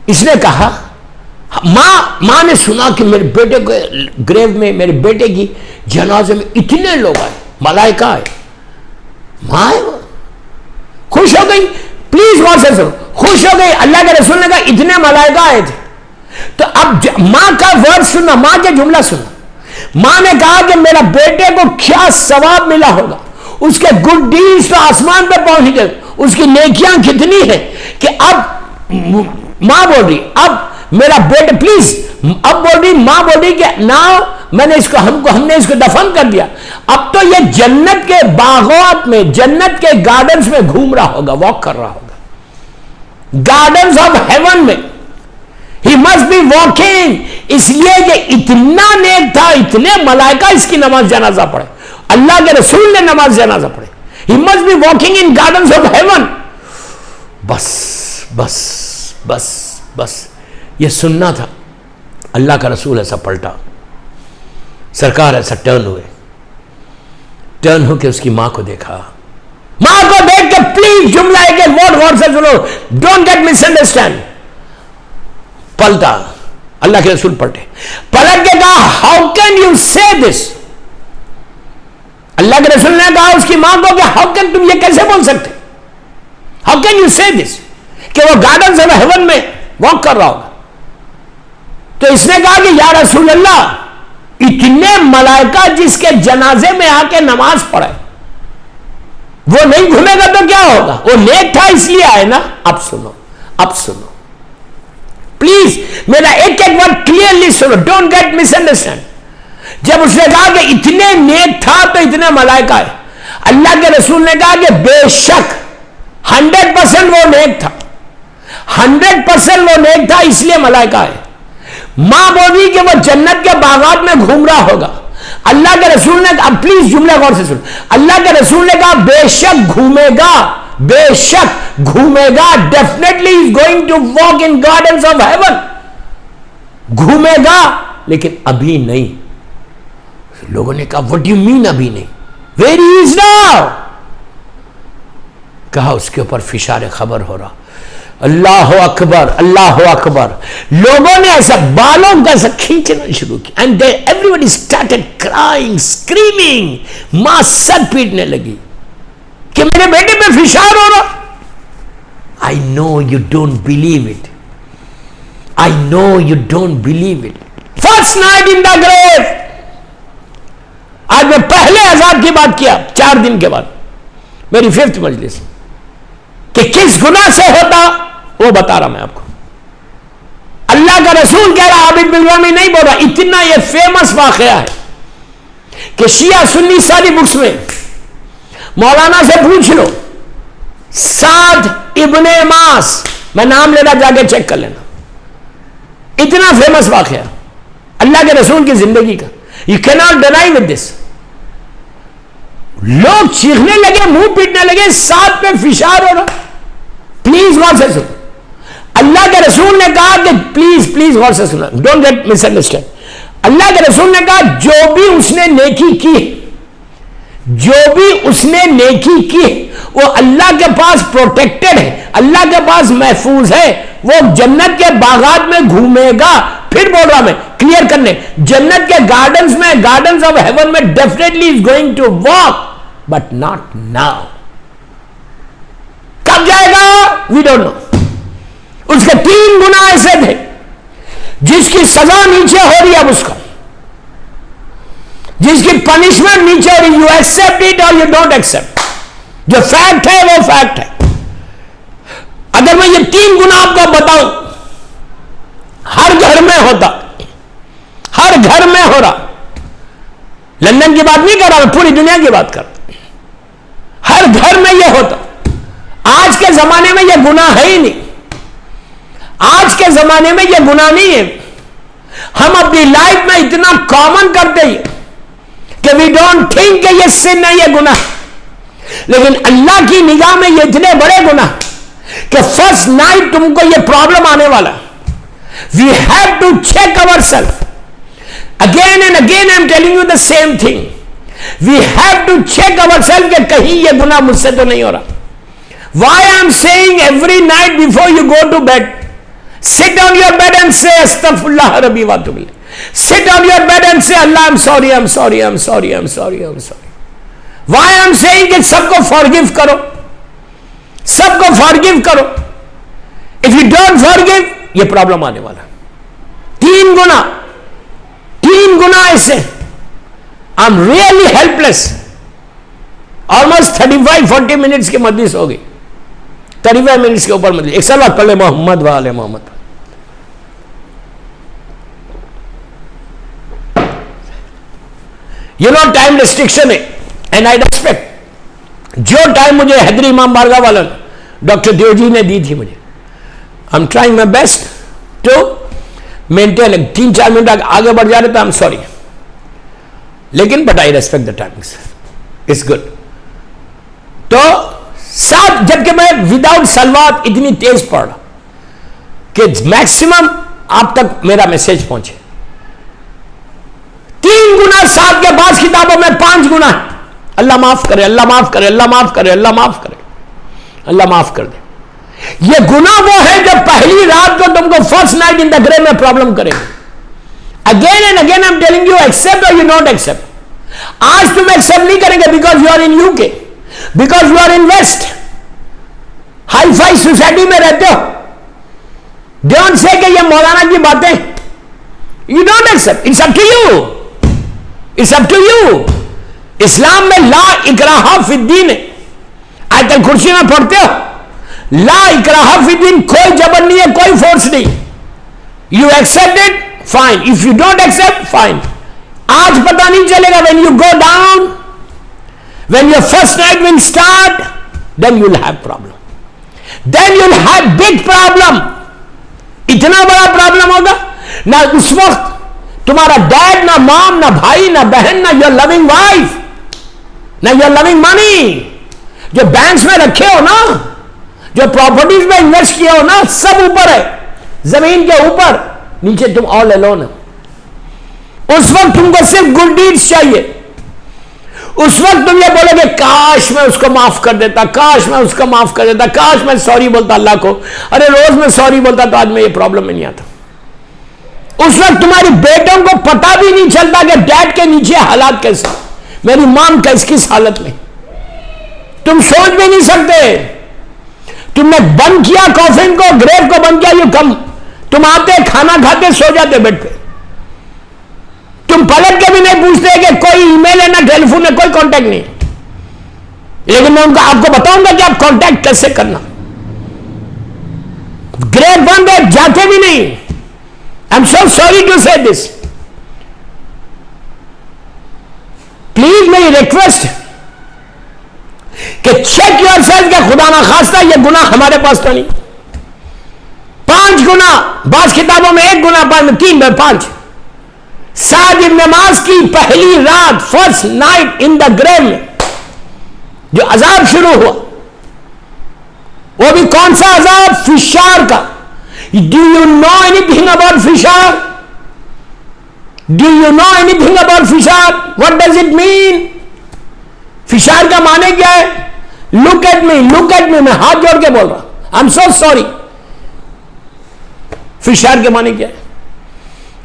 S1: इसने कहा, मां ने सुना कि मेरे बेटे के ग्रेव में, मेरे बेटे की जनाजे में इतने लोग आए, मलाइका आए। मां है वो, खुश हो गई। प्लीज गौर से सुनो, खुश हो गई। अल्लाह के रसूल ने कहा इतने मलाइका आए थे। तो अब मां का वर्ड सुनना, मां का जुमला सुनना। मां ने कहा कि मेरा बेटे को क्या सवाब मिला होगा, उसके गुड डीड्स तो आसमान पे पहुंच गए, उसकी नेकियां कितनी है कि अब मां बोल रही, अब मेरा बेटे प्लीज, अब बोल रही मां बोल रही कि नाउ हमने इसको दफन कर दिया। अब तो ये जन्नत के बागों में, जन्नत के गार्डन्स में घूम रहा होगा, वॉक कर रहा होगा, गार्डन्स ऑफ हेवन में। He must be walking. इसलिए ये इतना नेक था, इतने मलाइका इसकी नमाज जनाजा पढ़े, अल्लाह के रसूल ने नमाज जनाजा पढ़े। He must be walking in gardens of haven. बस बस बस बस ये सुनना था। अल्लाह का रसूल ऐसा पलटा, सरकार ऐसा टर्न होके उसकी मां को देखा। मां को देख के प्लीज जुमला के वर्ड गौर से सुनो, डोंट गेट मिसअंडरस्टैंड। पलटा, अल्लाह के रसूल पलटे, पलट के कहा हाउ कैन यू से दिस। अल्लाह के रसूल ने कहा उसकी मां को कि हाउ कैन, तुम ये कैसे बोल सकते, हाउ कैन यू से दिस, कि वो गार्डन ऑफ हेवन में वॉक कर रहा होगा। तो इसने कहा कि या रसूल अल्लाह, इतने मलाइका जिसके जनाजे में आके नमाज पढ़े, वो नहीं घूमेगा तो क्या होगा, वो नेक था इसलिए आए ना। अब सुनो, अब सुनो प्लीज, मेरा एक एक वर्ड क्लियरली सुनो, डोंट गेट मिसअंडरस्टैंड। जब उसने कहा कि इतने नेक था तो इतने मलाइका आए, अल्लाह के रसूल ने कहा कि बेशक 100% वो नेक था, 100% वो नेक था इसलिए मलाइका आए। मां बोल रही कि वो जन्नत के बागात में घूम रहा होगा। अल्लाह के रसूल ने, अब प्लीज जुमला गौर से सुनो, अल्लाह के रसूल ने कहा बेशक घूमेगा, बेशक घूमेगा, definitely is going to walk in gardens of heaven. घूमेगा लेकिन अभी नहीं। लोगों ने कहा व्हाट डू यू मीन अभी नहीं, वेयर ही इज नाउ। कहा उसके ऊपर फिशार खबर हो रहा। अल्लाह अकबर, अल्लाह अकबर। लोगों ने ऐसा बालों का ऐसा खींचना शुरू किया, and everybody started crying, screaming. मां सर पीटने लगी कि मेरे बेटे पे फिशार हो रहा। I know you don't believe it, I know you don't believe it. First night in the grave. आज मैं पहले अजाब की बात किया 4 दिन के बाद, मेरी 5th मजलिस, कि किस गुनाह से होता वो बता रहा मैं आपको। अल्लाह का रसूल कह रहा, आबिद बिलवामी नहीं बोल रहा। इतना ये फेमस वाकया है कि शिया सुन्नी सारी बुक्स में, मौलाना से पूछ लो, साद इब्ने मास, मैं नाम लेना, जाके चेक कर लेना। इतना फेमस वाकया अल्लाह के रसूल की जिंदगी का, you can not deny with this. लोग चीखने लगे, मुंह पीटने लगे, साथ पे फिशार हो रहा। प्लीज गौर से सुनो, अल्लाह के रसूल ने कहा कि प्लीज प्लीज गौर से सुनो, डोंट गेट मिसअंडरस्टैंड। अल्लाह के रसूल ने कहा जो भी उसने नेकी की, जो भी उसने नेकी की, वो अल्लाह के पास प्रोटेक्टेड है, अल्लाह के पास महफूज है, वो जन्नत के बागात में घूमेगा। फिर बोल रहा मैं, क्लियर करने, जन्नत के गार्डन्स में, गार्डन्स ऑफ हेवन में definitely is going to walk, but not now. कब जाएगा वी डोंट नो। उसके 3 गुनाह ऐसे थे जिसकी सजा नीचे हो रही है अब उसका, जिसकी पनिशमेंट नीचे हो रही। यू एक्सेप्ट इट और यू डोंट एक्सेप्ट। जो फैक्ट है वो फैक्ट है। मैं ये 3 गुना आपको बताऊं, हर घर में होता, हर घर में हो रहा। लंदन की बात नहीं कर रहा मैं, पूरी दुनिया की बात कर रहा। हर घर में यह होता। आज के जमाने में यह गुनाह है ही नहीं, आज के जमाने में यह गुनाह नहीं है। हम अपनी लाइफ में इतना कॉमन करते हैं कि वी डोंट थिंक कि यह सिन है, यह गुनाह। लेकिन अल्लाह की निगाह में ये इतने बड़े गुनाह कि फर्स्ट नाइट तुमको ये प्रॉब्लम आने वाला। We have to check our self again and again. I am telling you the same thing. We have to check our self कि कहीं ये गुनाह मुझसे तो नहीं हो रहा। Why I am saying every night before you go to bed, sit on your bed and say astaghfirullah rabbi wa atubu ilayh. Sit on your bed and say Allah I'm sorry, I'm sorry, I'm sorry, I'm sorry, I'm sorry. Why I'm saying कि सबको forgive करो, सबको forgive करो। If you don't forgive, ये problem आने वाला। 3 गुना ऐसे। I'm really helpless। Almost 35-40 minutes की मजलिस हो गई, 35 मिनट्स के ऊपर मजलिस। एक सलात पढ़ ले मोहम्मद वाले Mohammad. You know time restriction है एंड आई रेस्पेक्ट। जो टाइम मुझे हैदरी इमाम बारगाह वाला डॉक्टर देवजी ने दी थी मुझे, I am trying my best to maintain. 3-4 minute आगे बढ़ जा रहे तो आई एम सॉरी, लेकिन but I respect the timings, it's good. तो साथ, जबकि मैं विदाउट सलवात इतनी तेज पढ़ रहा कि मैक्सिमम आप तक मेरा मैसेज पहुंचे। 3 गुना साथ के 5 किताबों में 5 गुना है। अल्लाह माफ करे, अल्लाह माफ करे, अल्लाह माफ करे, अल्लाह माफ करे, अल्लाह माफ कर दे। ये गुना वो है जब पहली रात को तुमको first night in the grave में प्रॉब्लम करेगा। Again and again I am telling you, accept और यू नॉट एक्सेप्ट। आज तुम एक्सेप्ट नहीं करेंगे because you are in UK, because you are in west, hi fi society में रहते हो। डोंट से कि ये मौलाना की बातें, you don't accept. It's up to you, it's up to you. Islam में ला इकराहा फिद्दीन है। आयतल कुर्सी में पढ़ते हो, ला इकराहा फिद्दीन, कोई जबर नहीं है, कोई फोर्स नहीं। You accept it, fine. If you don't accept, fine. आज पता नहीं चलेगा, when you go down, when your first night will start, then you will have problem, then you will have big problem। इतना बड़ा problem होगा ना उस वक्त तुम्हारा डैड, ना मॉम, ना भाई, ना बहन, ना योर लविंग वाइफ, ना योर लविंग मनी, जो बैंक्स में रखे हो ना, जो प्रॉपर्टीज में इन्वेस्ट किए हो ना, सब ऊपर है, जमीन के ऊपर, नीचे तुम ऑल अलोन हो। उस वक्त तुमको सिर्फ गुड डीड्स चाहिए। उस वक्त तुम ये बोलोगे काश मैं उसको माफ कर देता, काश मैं उसको माफ कर देता, काश मैं सॉरी बोलता अल्लाह को। अरे रोज मैं सॉरी बोलता तो आज मैं ये प्रॉब्लम में नहीं आता। उस वक्त तुम्हारी बेटों को पता भी नहीं चलता कि डैड के नीचे हालात कैसे, मेरी मां किस हालत में, तुम सोच भी नहीं सकते। तुमने बंद किया कॉफिन को, ग्रेव को बंद किया, यू कम, तुम आते, खाना खाते, सो जाते बेड पे, तुम पलट के भी नहीं पूछते कि कोई ईमेल है ना टेलीफोन है, कोई कांटेक्ट नहीं। लेकिन मैं उनको आपको बताऊंगा कि आप कांटेक्ट कैसे करना। ग्रेव बंद है, जाते भी नहीं। I am so sorry to say this. Please मेरी रिक्वेस्ट कि चेक योर सेल्फ के खुदा ना खास्ता ये गुनाह हमारे पास तो नहीं। 5 गुना, 5 किताबों में 1 गुना, 3 में 5। साद इब्न मास की पहली रात, first night in the grave में जो अजाब शुरू हुआ, वो भी कौन सा अजाब? फिशार का। Do you know anything about फिशार? Do you know anything about फिशार? What does it mean? फिशार का माने क्या है? Look at me, look at me. मैं हाथ जोड़ के बोल रहा, आई एम सो सॉरी। फिशार के माने क्या है?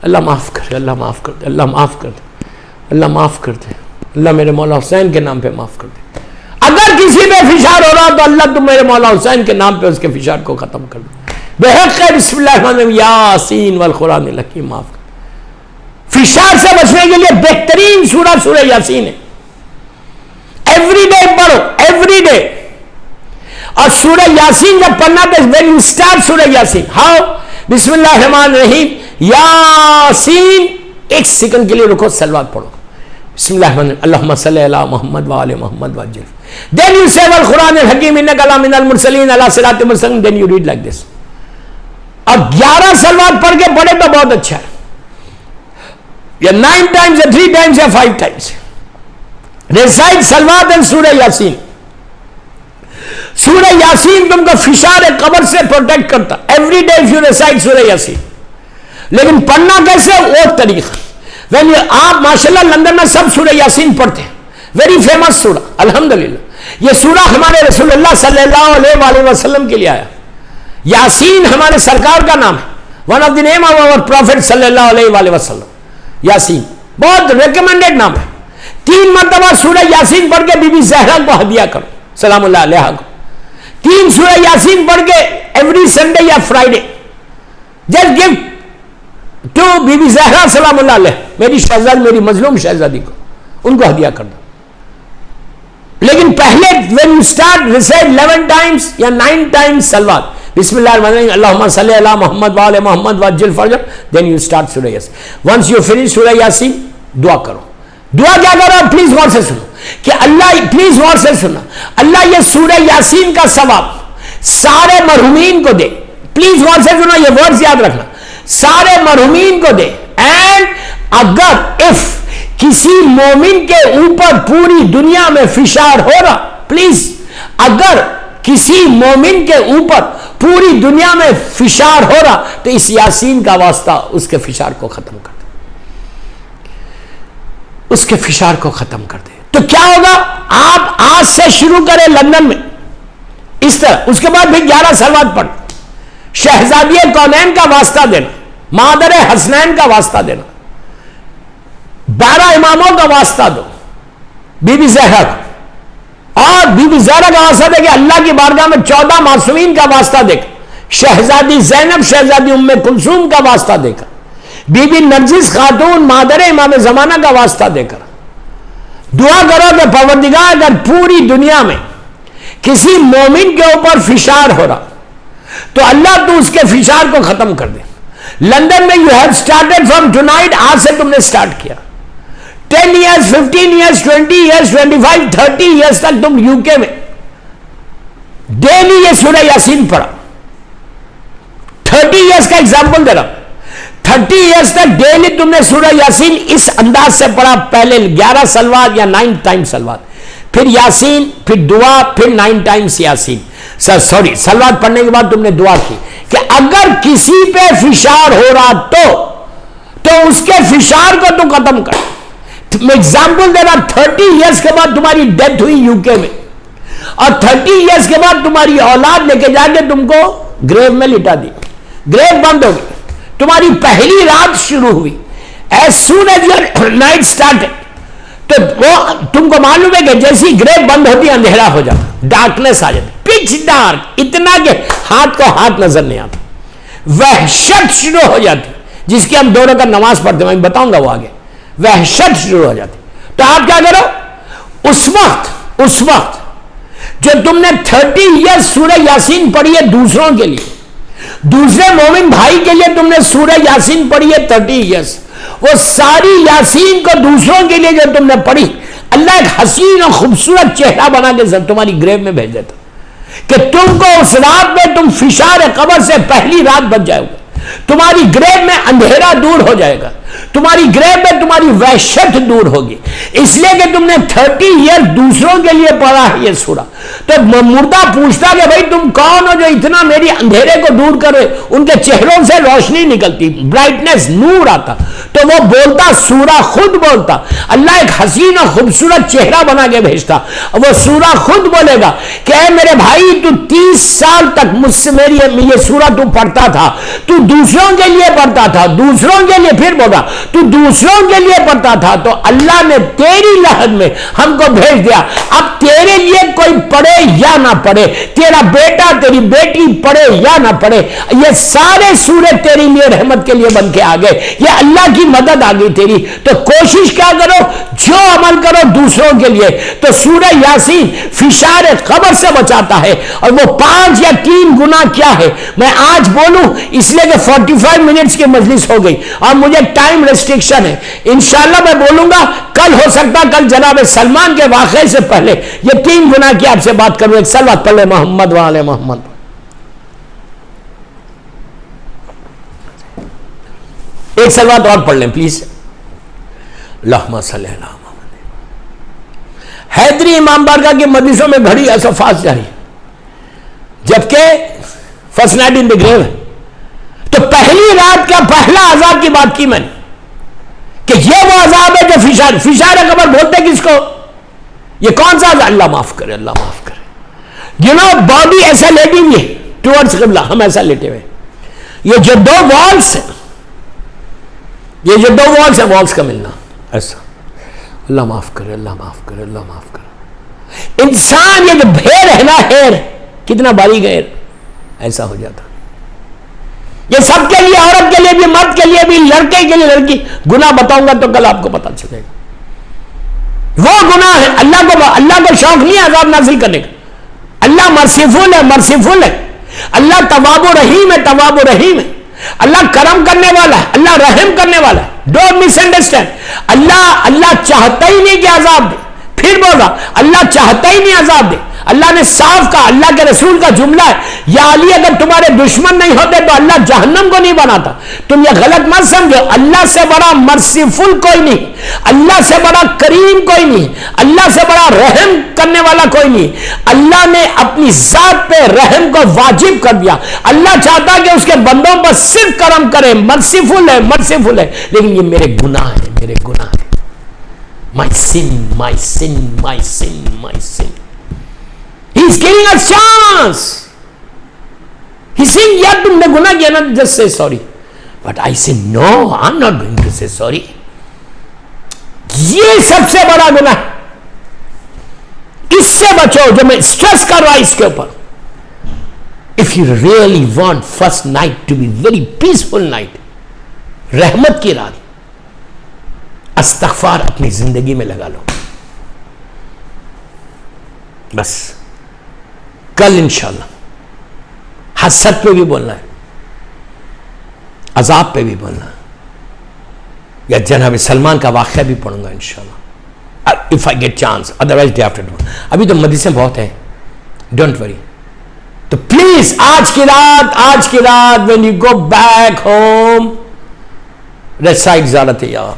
S1: अल्लाह माफ कर दे, अल्लाह माफ कर दे, अल्लाह माफ कर दे, अल्लाह माफ कर दे, अल्लाह मेरे मौला हुसैन के नाम पे माफ कर दे। अगर किसी पे फिशार हो रहा तो अल्लाह तुम मेरे मौला हुसैन के नाम पे उसके फिशार को खत्म कर दो। बेहक बिस्मिल्लाह यासीन वल कुरानिल हकीम, माफ कर। फिशार से बचने के लिए बेहतरीन सूरह सूरह यासीन है। एवरी डे पढ़ो, एवरी डे। और सूरह यासीन जब पढ़ना तो व्हेन यू स्टार्ट सूरह यासीन, हाउ बिस्मिल्लाह रहमान रहीम यासीन, एक सेकंड के लिए रुको, सलवात पढ़ो, बिस्मिल्लाह अल्लाहुम्मा सल्ली अला मुहम्मद व आले मुहम्मद वज्जिल, देन यू से वल कुरान अल हकीम इन्नका लमिनल मुरसलीन अला सिरातिल मुस्तकीम, then you read like this. अब 11 सलवात पढ़ के पढ़े तो बहुत अच्छा है, या 9 टाइम्स या 3 टाइम्स या 5 टाइम्स रिसाइट सलवात एंड सूरह यासीन। सूरह यासीन तुमको फिशार कब्र से प्रोटेक्ट करता, every day if you recite सूरह यासीन। लेकिन पढ़ना कैसे, वो तरीका, वेन आप माशाल्लाह लंदन में सब सूरह यासीन पढ़ते हैं, वेरी फेमस सूरह, अल्हम्दुलिल्लाह। ये सूरह हमारे रसूलुल्लाह सल्लल्लाहु अलैहि वसल्लम के लिए आया। यासीन हमारे सरकार का नाम है, one of the name of our prophet सल्लल्लाहु अलैहि वसल्लम, यासीन बहुत रिकमेंडेड नाम है। 3 मरतबा सूरह यासीन पढ़ के बीबी ज़हरा को हदिया करो सलामुल्लाह अलैहा को। 3 सूरह यासीन पढ़ के एवरी संडे या फ्राइडे जस्ट गिव टू बीबी ज़हरा सलामुल्लाह अलैहा, मेरी शहजादी, मेरी मजलूम शहजादी को, उनको हदिया कर दो। लेकिन पहले when you start recite 11 times या 9 टाइम्स सलवात, बिस्मिल्लाहिर्रहमानिर्रहीम अल्लाहुम्मा सल्ली अला मुहम्मद व आले मुहम्मद वज्जिल फरजह, देन यू स्टार्ट सूरह यासीन। वंस यू फिनिश सूरह यासीन, दुआ करो। दुआ क्या करो, प्लीज गौर से सुनो कि अल्लाह, प्लीज गौर से सुनो, अल्लाह ये सूरह यासीन का सवाब सारे मरहुमीन को दे। प्लीज गौर से सुनो, ये वर्ड्स याद रखना, सारे मरहुमीन को दे। एंड अगर इफ किसी मोमिन के ऊपर पूरी दुनिया में फिशार हो रहा, प्लीज अगर किसी मोमिन के ऊपर पूरी दुनिया में फिशार हो रहा तो इस यासीन का वास्ता उसके फिशार को खत्म कर दे, उसके फिशार को खत्म कर दे। तो क्या होगा, आप आज से शुरू करें लंदन में इस तरह, उसके बाद भी 11 सलवात पढ़, शहजादी कौनैन का वास्ता देना, मादर हसनैन का वास्ता देना, 12 इमामों का वास्ता दो, बीबी ज़हरा का, और बीबी ज़हरा का वास्ता देके अल्लाह की बारगाह में 14 मासूमीन का वास्ता देकर, शहजादी ज़ैनब, शहजादी उम्मे कुलसूम का वास्ता देकर, बीबी नरजिस खातून मादर इमाम ज़माना का वास्ता देकर दुआ करो कि परवरदिगार अगर पूरी दुनिया में किसी मोमिन के ऊपर फिशार हो रहा तो अल्लाह तू उसके फिशार को खत्म कर दे। लंदन में you have started from tonight, आज से तुमने स्टार्ट किया। 10 ईयर्स, 15 ईयर्स, 20 ईयर्स, 25, 30 ईयर्स तक तुम यूके में डेली ये सूरह यासीन पढ़ा। 30 ईयर्स का एग्जाम्पल दे रहा हूं, 30 ईयर्स तक डेली तुमने सूरह यासीन इस अंदाज से पढ़ा। पहले 11 सलवात या 9 टाइम्स सलवात, फिर यासीन, फिर दुआ, फिर 9 टाइम्स यासीन, सॉरी सलवात पढ़ने के बाद तुमने दुआ की कि अगर किसी पे फिशार हो रहा तो उसके फिशार को तो खत्म कर। मैं एग्जाम्पल दे रहा, 30 ईयर्स के बाद तुम्हारी डेथ हुई यूके में, और 30 ईयर्स के बाद तुम्हारी औलाद लेके जाके तुमको ग्रेव में लिटा दी, ग्रेव बंद हो गई, तुम्हारी पहली रात शुरू हुई। As soon as your night started, तो वो तुमको मालूम है कि जैसी ग्रेव बंद होती अंधेरा हो जाता, डार्कनेस आ जाती, पिच डार्क, इतना कि हाथ को हाथ नजर नहीं आता, वहशत शुरू हो जाती, जिसकी हम 2 रकात नमाज पढ़ते हैं, मैं बताऊंगा वो आगे, वहशत शुरू हो जाती। तो आप क्या करो, उस वक्त जो तुमने 30 ईयर्स सूरह यासीन पढ़ी है दूसरों के लिए, दूसरे मोमिन भाई के लिए तुमने सूरह यासीन पढ़ी है 30 ईयर्स, वो सारी यासीन को दूसरों के लिए जो तुमने पढ़ी, अल्लाह एक हसीन और खूबसूरत चेहरा बना के तुम्हारी ग्रेव में भेज देता कि तुमको उस रात में तुम फिशार कब्र से पहली रात बच जाओगे, तुम्हारी ग्रेव में अंधेरा दूर हो जाएगा, तुम्हारी ग्रेव में तुम्हारी वहशत दूर होगी, इसलिए कि तुमने 30 ईयर दूसरों के लिए पढ़ा है ये सूरा। तो मुर्दा पूछता कि भाई तुम कौन हो जो इतना मेरी अंधेरे को दूर करे, उनके चेहरों से रोशनी निकलती, ब्राइटनेस, नूर आता, तो वो बोलता, सूरा खुद बोलता, अल्लाह एक हसीन और खूबसूरत चेहरा बना के भेजता, वो सूरा खुद बोलेगा कि मेरे भाई तू 30 साल तक मुझसे मेरी ये सूरा तू पढ़ता था, तू दूसरों के लिए पढ़ता था, दूसरों के लिए, फिर बोला तू दूसरों के लिए पढ़ता था, तो अल्लाह ने तेरी लहद में हमको भेज दिया, अब तेरे लिए कोई पढ़े या ना पढ़े, तेरा बेटा तेरी बेटी पढ़े या ना पढ़े, ये सारे सूरज तेरे लिए रहमत के लिए बन के आ गए, ये अल्लाह की मदद आ गई तेरी। तो कोशिश क्या करो, जो अमल करो दूसरों के लिए। तो सूरह यासीन फिशार खबर से बचाता है, और वो 5 या 3 गुना क्या है मैं आज बोलूं, इसलिए कि 45 मिनट्स की मजलिस हो गई और मुझे टाइम रेस्ट्रिक्शन है। इंशाल्लाह मैं बोलूंगा, कल हो सकता कल जनाब सलमान के वाक़े से पहले ये 3 गुना की आपसे बात करूं। एक सलवात पढ़ ले मोहम्मद वाले मोहम्मद। एक सलवात और पढ़ लें प्लीज। अल्लाहुम्मा सल्ली अला मुहम्मद। हैदरी इमाम बारगाह की मजलिसों में घड़ी ऐसा फास्ट जारी, जबकि first night in the grave. तो पहली रात का पहला अजाब की बात की मैंने कि ये वो अजाब है जो फिशार कबर बोलते किसको, ये कौन सा अजाब? अल्लाह माफ करे, अल्लाह माफ करे। यू नो बॉडी ऐसा लेटी हुई है टुवर्ड्स क़िबला, हम ऐसा लेटे हुए। ये जो 2 वॉल्स है, ये जो 2 वॉल्स है, वॉल्स का मिलना ऐसा, अल्लाह माफ करे, अल्लाह माफ करे, अल्लाह माफ करे। इंसान ये जो भेड़ है ना, हेर कितना बारीक है, ऐसा हो जाता। ये सबके लिए, औरत के लिए भी, मर्द के लिए भी, लड़के के लिए लड़की। गुनाह बताऊंगा तो कल आपको पता चलेगा। वो गुनाह है, अल्लाह को शौक नहीं है अजाब नाज़िल करने का। अल्लाह मर्सीफुल है, मर्सीफुल है। अल्लाह तवाबुर रहीम है, तवाबुर रहीम है। अल्लाह करम करने वाला है, अल्लाह रहम करने वाला है। Don't misunderstand. अल्लाह चाहता ही नहीं कि अजाब दे। फिर बोला, अल्लाह चाहता ही नहीं अजाब दे। अल्लाह ने साफ कहा, अल्लाह के रसूल का जुमला है, या अली अगर तुम्हारे दुश्मन नहीं होते तो अल्लाह जहन्नम को नहीं बनाता। तुम ये गलत मत समझो। अल्लाह से बड़ा मर्सीफुल कोई नहीं, अल्लाह से बड़ा करीम कोई नहीं, अल्लाह से बड़ा रहम करने वाला कोई नहीं। अल्लाह ने अपनी जात पे रहम को वाजिब कर दिया। अल्लाह चाहता कि उसके बंदों पर सिर्फ करम करे, मर्सीफुल है, मर्सीफुल है। लेकिन ये मेरे गुनाह है, मेरे गुनाह है। माई सिन, माई सिन, माई सिन, माई सिन। He is giving us chance. He said, यार तुमने गुनाह किया ना, just say sorry. But I say no, I'm not going to say sorry. ये सबसे बड़ा गुनाह, इससे बचो जो मैं स्ट्रेस कर रहा हूं इसके ऊपर। If you really want first night to be very peaceful night, रहमत की रात, इस्तग़फ़ार अपनी जिंदगी में लगा लो बस। कल इंशाल्लाह हसरत पे भी बोलना है, अजाब पे भी बोलना है, या जनाब सलमान का वाक़या भी पढ़ूंगा इंशाल्लाह, if I get chance. Otherwise day after tomorrow. अभी तो मदरसे बहुत हैं, डोंट वरी। तो प्लीज आज की रात when you go back home, recite ज़ारत या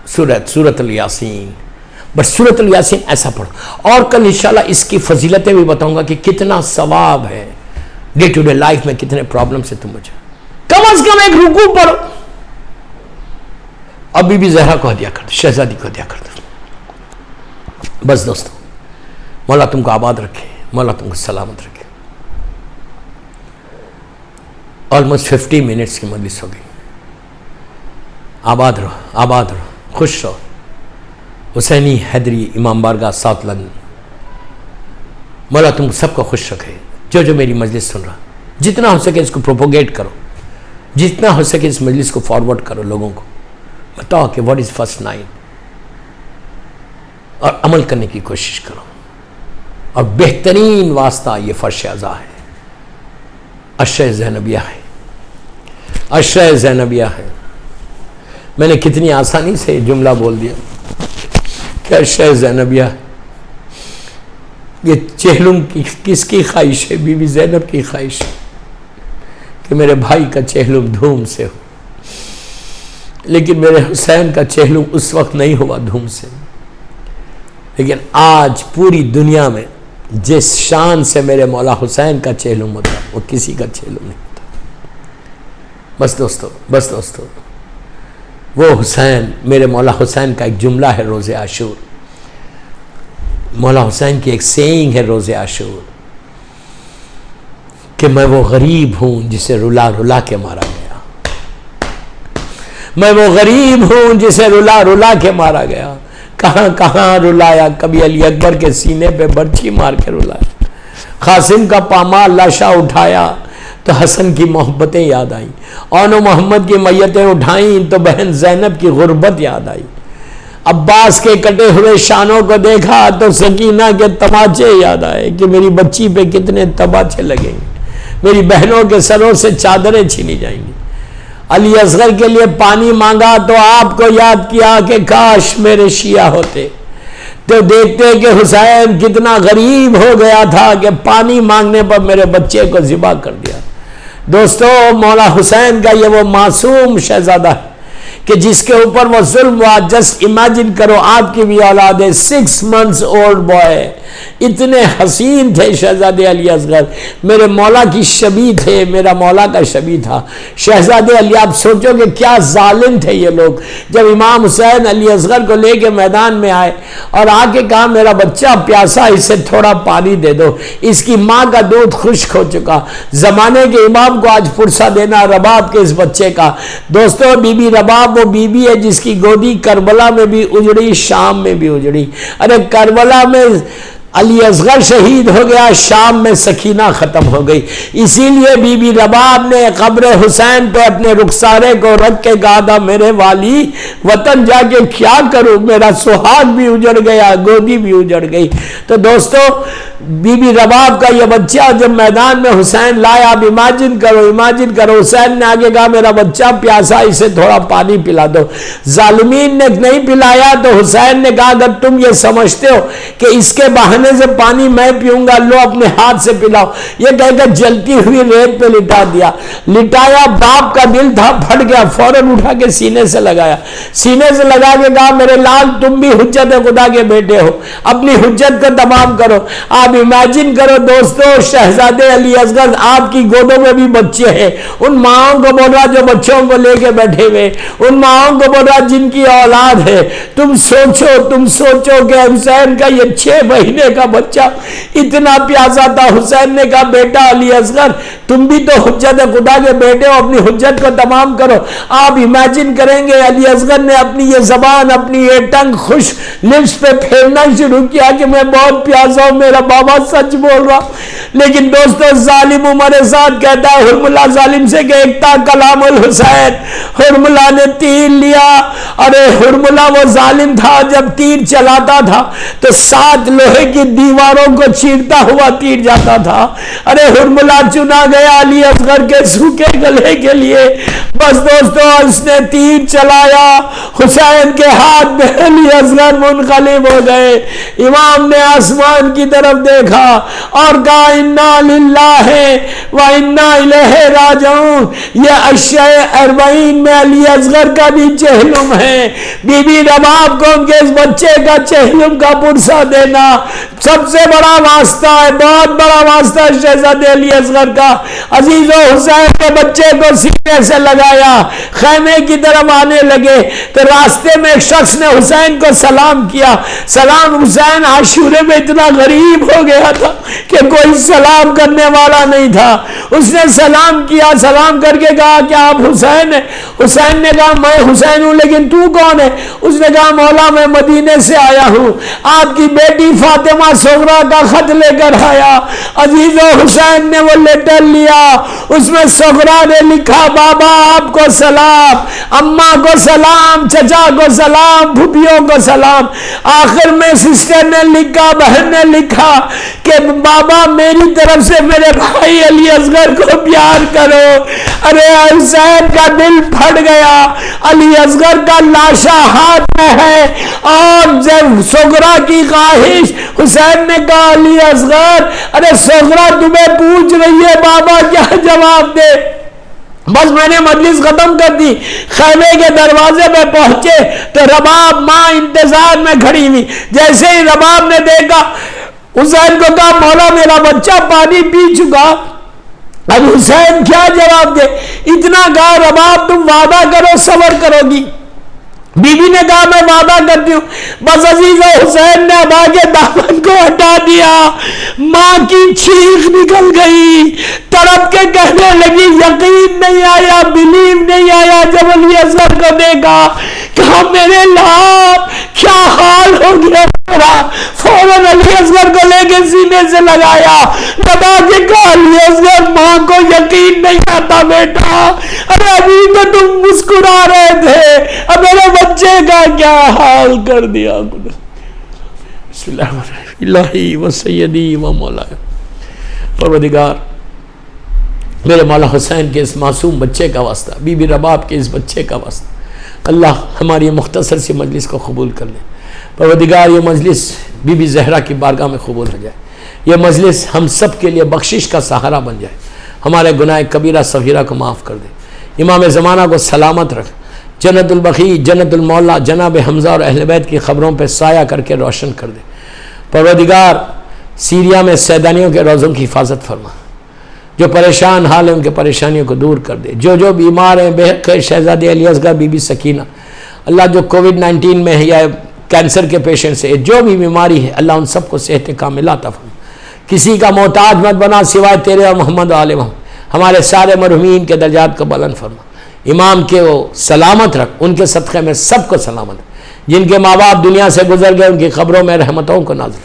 S1: सूरत यासीन। बस सूरत यासीन ऐसा पढ़ो। और कल इंशाल्लाह इसकी फजीलतें भी बताऊंगा कि कितना सवाब है डे टू डे लाइफ में, कितने प्रॉब्लम से तुम मुझे कम से कम एक रुकू पढ़ो। अभी भी जहरा को हदिया कर दो, शहजादी को हदिया कर दो। बस दोस्तों, मौला तुमको आबाद रखे, मौला तुमको सलामत रखे। ऑलमोस्ट 50 मिनट्स की मजलिस हो गई। आबाद रहो, आबाद रहो, खुश रहो। हुसैनी हैदरी इमाम बारगाह साउथ लंदन, मौला तुम सबको खुश रखे। जो जो मेरी मजलिस सुन रहा, जितना हो सके इसको प्रोपोगेट करो, जितना हो सके इस मजलिस को फॉरवर्ड करो, लोगों को बताओ कि व्हाट इज़ फर्स्ट नाइट, और अमल करने की कोशिश करो। और बेहतरीन वास्ता ये फर्श अज़ा है, अशर ज़ैनबिया है, अशर ज़ैनबिया है। मैंने कितनी आसानी से जुमला बोल दिया कि अशर ज़ैनबिया। ये चेहलुम किसकी ख्वाहिश है? बीबी ज़ैनब की ख्वाहिश है कि मेरे भाई का चेहलुम धूम से हो, लेकिन मेरे हुसैन का चेहलुम उस वक्त नहीं हुआ धूम से। लेकिन आज पूरी दुनिया में जिस शान से मेरे मौला हुसैन का चेहलुम होता, वो किसी का चेहलुम नहीं होता। बस दोस्तों, बस दोस्तों, वो हुसैन, मेरे मौला हुसैन का एक जुमला है रोज़े आशूर। मौला हुसैन की एक सेइंग है रोज़े आशूर कि मैं वो गरीब हूं जिसे रुला रुला के मारा गया, मैं वो गरीब हूं जिसे रुला रुला के मारा गया। कहाँ कहाँ रुलाया, कभी अली अकबर के सीने पे बर्छी मार के रुलाया, कासिम का पामाल लाशा उठाया तो हसन की मोहब्बतें याद आई, और मोहम्मद की मैयतें उठाई तो बहन जैनब की गुर्बत याद आई, अब्बास के कटे हुए शानों को देखा तो सकीना के तमाचे याद आए कि मेरी बच्ची पे कितने तमाचे लगेंगे, मेरी बहनों के सरों से चादरें छीनी जाएंगी। अली असगर के लिए पानी मांगा तो आपको याद किया कि काश मेरे शिया होते तो देखते कि हुसैन कितना गरीब हो गया था कि पानी मांगने पर मेरे बच्चे को ज़िबा कर दिया। दोस्तों, मौला हुसैन का ये वो मासूम शहजादा है कि जिसके ऊपर वो जुल्म हुआ। जस्ट इमेजिन करो, आपकी भी औलाद है, 6 months ओल्ड बॉय, इतने हसीन थे शहजादे अली असगर, मेरे मौला की शबी थे, मेरा मौला का शबी था शहजादे अली। आप सोचो कि क्या जालिम थे ये लोग। जब इमाम हुसैन अली असगर को लेके मैदान में आए और आके कहा मेरा बच्चा प्यासा, इसे थोड़ा पानी दे दो, इसकी माँ का दूध खुश्क हो चुका। जमाने के इमाम को आज फुर्सा देना रबाब के इस बच्चे का। दोस्तों, बीबी रबाब वो बीबी है जिसकी गोदी करबला में भी उजड़ी, शाम में भी उजड़ी। अरे करबला में अली असगर शहीद हो गया, शाम में सकीना खत्म हो गई। इसीलिए बीबी रबाब ने कब्र हुसैन पे अपने रुखसारे को रख के कहा था मेरे वाली वतन जाके क्या करूं, मेरा सुहाग भी उजड़ गया, गोदी भी उजड़ गई। तो दोस्तों, बीबी रबाब का ये बच्चा जब मैदान में हुसैन लाया, आप इमेजिन करो, हुसैन ने आगे कहा मेरा बच्चा प्यासा, इसे थोड़ा पानी पिला दो। जालिमीन ने नहीं पिलाया तो हुसैन ने कहा अगर तुम ये समझते हो कि इसके बहाने से पानी मैं पीऊंगा, लो अपने हाथ से पिलाओ। ये कहकर जलती हुई रेत पे लिटा दिया। लिटाया, बाप का दिल था, फट गया, फौरन उठा के सीने से लगाया, सीने से लगा के कहा मेरे लाल तुम भी हुज्जत खुदा के बेटे हो, अपनी हुज्जत को तमाम करो। आप इमेजिन करो दोस्तों, शहजादे अली असगर आपकी गोदों में भी बच्चे हैं, उन माओं को बोल रहा जो बच्चों को लेके बैठे हुए, उन माओं को बोल रहा जिनकी औलाद है। तुम सोचो कि हुसैन का ये 6 महीने का बच्चा इतना प्यासा था। हुसैन ने कहा बेटा अली असगर तुम भी तो हुज्जत खुदा के बेटे हो, अपनी हुज्जत को तमाम करो। आप इमेजिन करेंगे अली असगर ने अपनी ये जबान, अपनी ये टंग खुश लिप्स पे फेरना शुरू किया कि मैं बहुत प्यासा हूं, मेरा बाबा सच बोल रहा। लेकिन दोस्तों, जालिम उमर साद कहता है हुरमुला जालिम से कि एकता कलामुल हुसैन, हुरमुला ने तीर लिया। अरे हुरमुला वो जालिम था, जब तीर चलाता था तो 7 लोहे की दीवारों को चीरता हुआ तीर जाता था। अरे हुरमुला चुना गया अली असगर के सूखे गले के लिए। बस दोस्तों, उसने तीर चलाया, हुसैन के हाथ में अली असगर मुनकलिब हो गए। इमाम ने आसमान की तरफ देखा और कहा इन्ना लिल्लाहि व इन्ना इलैहि राजिऊन। ये अश्शय अरबईन में अली असगर का भी चेहलुम है। बीबी रबाब को उनके इस बच्चे का चेहलुम का पुरसा देना सबसे बड़ा वास्ता है, बहुत बड़ा वास्ता है शहजादे अली असगर का। अजीजो, हुसैन के बच्चे को सीने से लगाया, खैमे की तरफ आने लगे तो रास्ते में एक शख्स ने हुसैन को सलाम किया। सलाम, हुसैन आशूरे में इतना गरीब हो गया था कि कोई सलाम करने वाला नहीं था। उसने सलाम किया, सलाम करके कहा क्या आप हुसैन है? हुसैन ने कहा मैं हुसैन हूं, लेकिन तू कौन है? उसने कहा मौला मैं मदीने से आया हूं, आपकी बेटी फातिमा सोगरा का खत लेकर आया। अजीजो, हुसैन ने वो लेटर लिया, उसमें सोगरा ने लिखा बाबा आपको सलाम, अम्मा को सलाम, चचा को सलाम, फूफियों को सलाम। आखिर में सिस्टर ने लिखा, बहन ने लिखा कि बाबा मेरी तरफ से मेरे भाई अली असगर को प्यार करो। अरे हुसैन का दिल फट गया। अली असगर का लाशा हाथ में है और जब सोगरा की ख्वाहिश, हुसैन ने कहा अली असगर, अरे सोगरा तुम्हें पूछ रही है बाबा क्या जवाब दे। बस मैंने मजलिस खत्म कर दी। खैमे के दरवाजे पे पहुंचे तो रबाब मां इंतजार में खड़ी हुई। जैसे ही रबाब ने देखा, हुसैन को कहा मौला मेरा बच्चा पानी पी चुका। अब हुसैन क्या जवाब दे? इतना कहा रबाब तुम वादा करो सबर करोगी। बीबी ने कहा मैं वादा करती हूं। बस अजीज हुसैन ने अब आगे दामन को हटा दिया। मां की चीख निकल गई, तड़प के कहने लगी यकीन नहीं आया, बिलीव नहीं आया जब अली असगर को देखा। कहा मेरे लाल क्या हाल हो गया मेरा। फौरन अली असगर को लेके सीने से लगाया, दबा के कहा, अली असगर मां को यकीन नहीं आता बेटा, अरे अभी तो तुम मुस्कुरा रहे थे, अब मेरे बच्चे का क्या हाल कर दिया। बिस्मिल्लाह व सय्यदी व मौला, परवरदिगार मेरे मौला हुसैन के इस मासूम बच्चे का वास्ता, बीबी रबाब के इस बच्चे का वास्ता, अल्लाह हमारी मुख्तसर सी मजलिस को कबूल कर ले। परवरदिगार ये मजलिस बीबी जहरा की बारगाह में कबूल हो जाए, ये मजलिस हम सब के लिए बख्शिश का सहारा बन जाए, हमारे गुनाह कबीरा सगीरा को माफ़ कर दे, इमाम ज़माना को सलामत रख, जन्नतुल बकी जन्नतुल मौला जनाब हमज़ा और अहले बैत की ख़बरों पर साया करके रोशन कर दे। परवरदिगार सीरिया में सैदानियों के रोज़ों की हिफाजत फरमा, जो परेशान हाल है उनके परेशानियों को दूर कर दे, जो बीमार हैं बेखैर शहजादी अली असगर बीबी सकीना, अल्लाह जो कोविड-19 में है या कैंसर के पेशेंट से जो भी बीमारी है, अल्लाह उन सबको सेहत कामिला अता फरमा, किसी का मोहताज मत बना सिवाय तेरे और मोहम्मद आले मोहम्मद, हमारे सारे मरहूमीन के दर्जात को बुलंद फरमा, इमाम के वो सलामत रख, उनके सदक़े में सबको सलामत, जिनके माँ बाप दुनिया से गुजर गए उनकी ख़बरों में रहमतों को नाज़िल,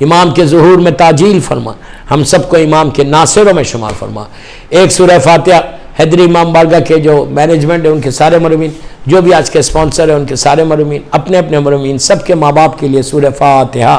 S1: इमाम के ज़ुहूर में ताजील फरमा, हम सबको इमाम के नासिरों में शुमार फरमा। एक सूरह फातिहा हैदरी इमाम बारगाह के जो मैनेजमेंट है उनके सारे मरहूमीन, जो भी आज के स्पॉन्सर हैं उनके सारे मरहूमीन, अपने अपने मरहूमीन सबके माँ बाप के लिए सूरह फातिहा।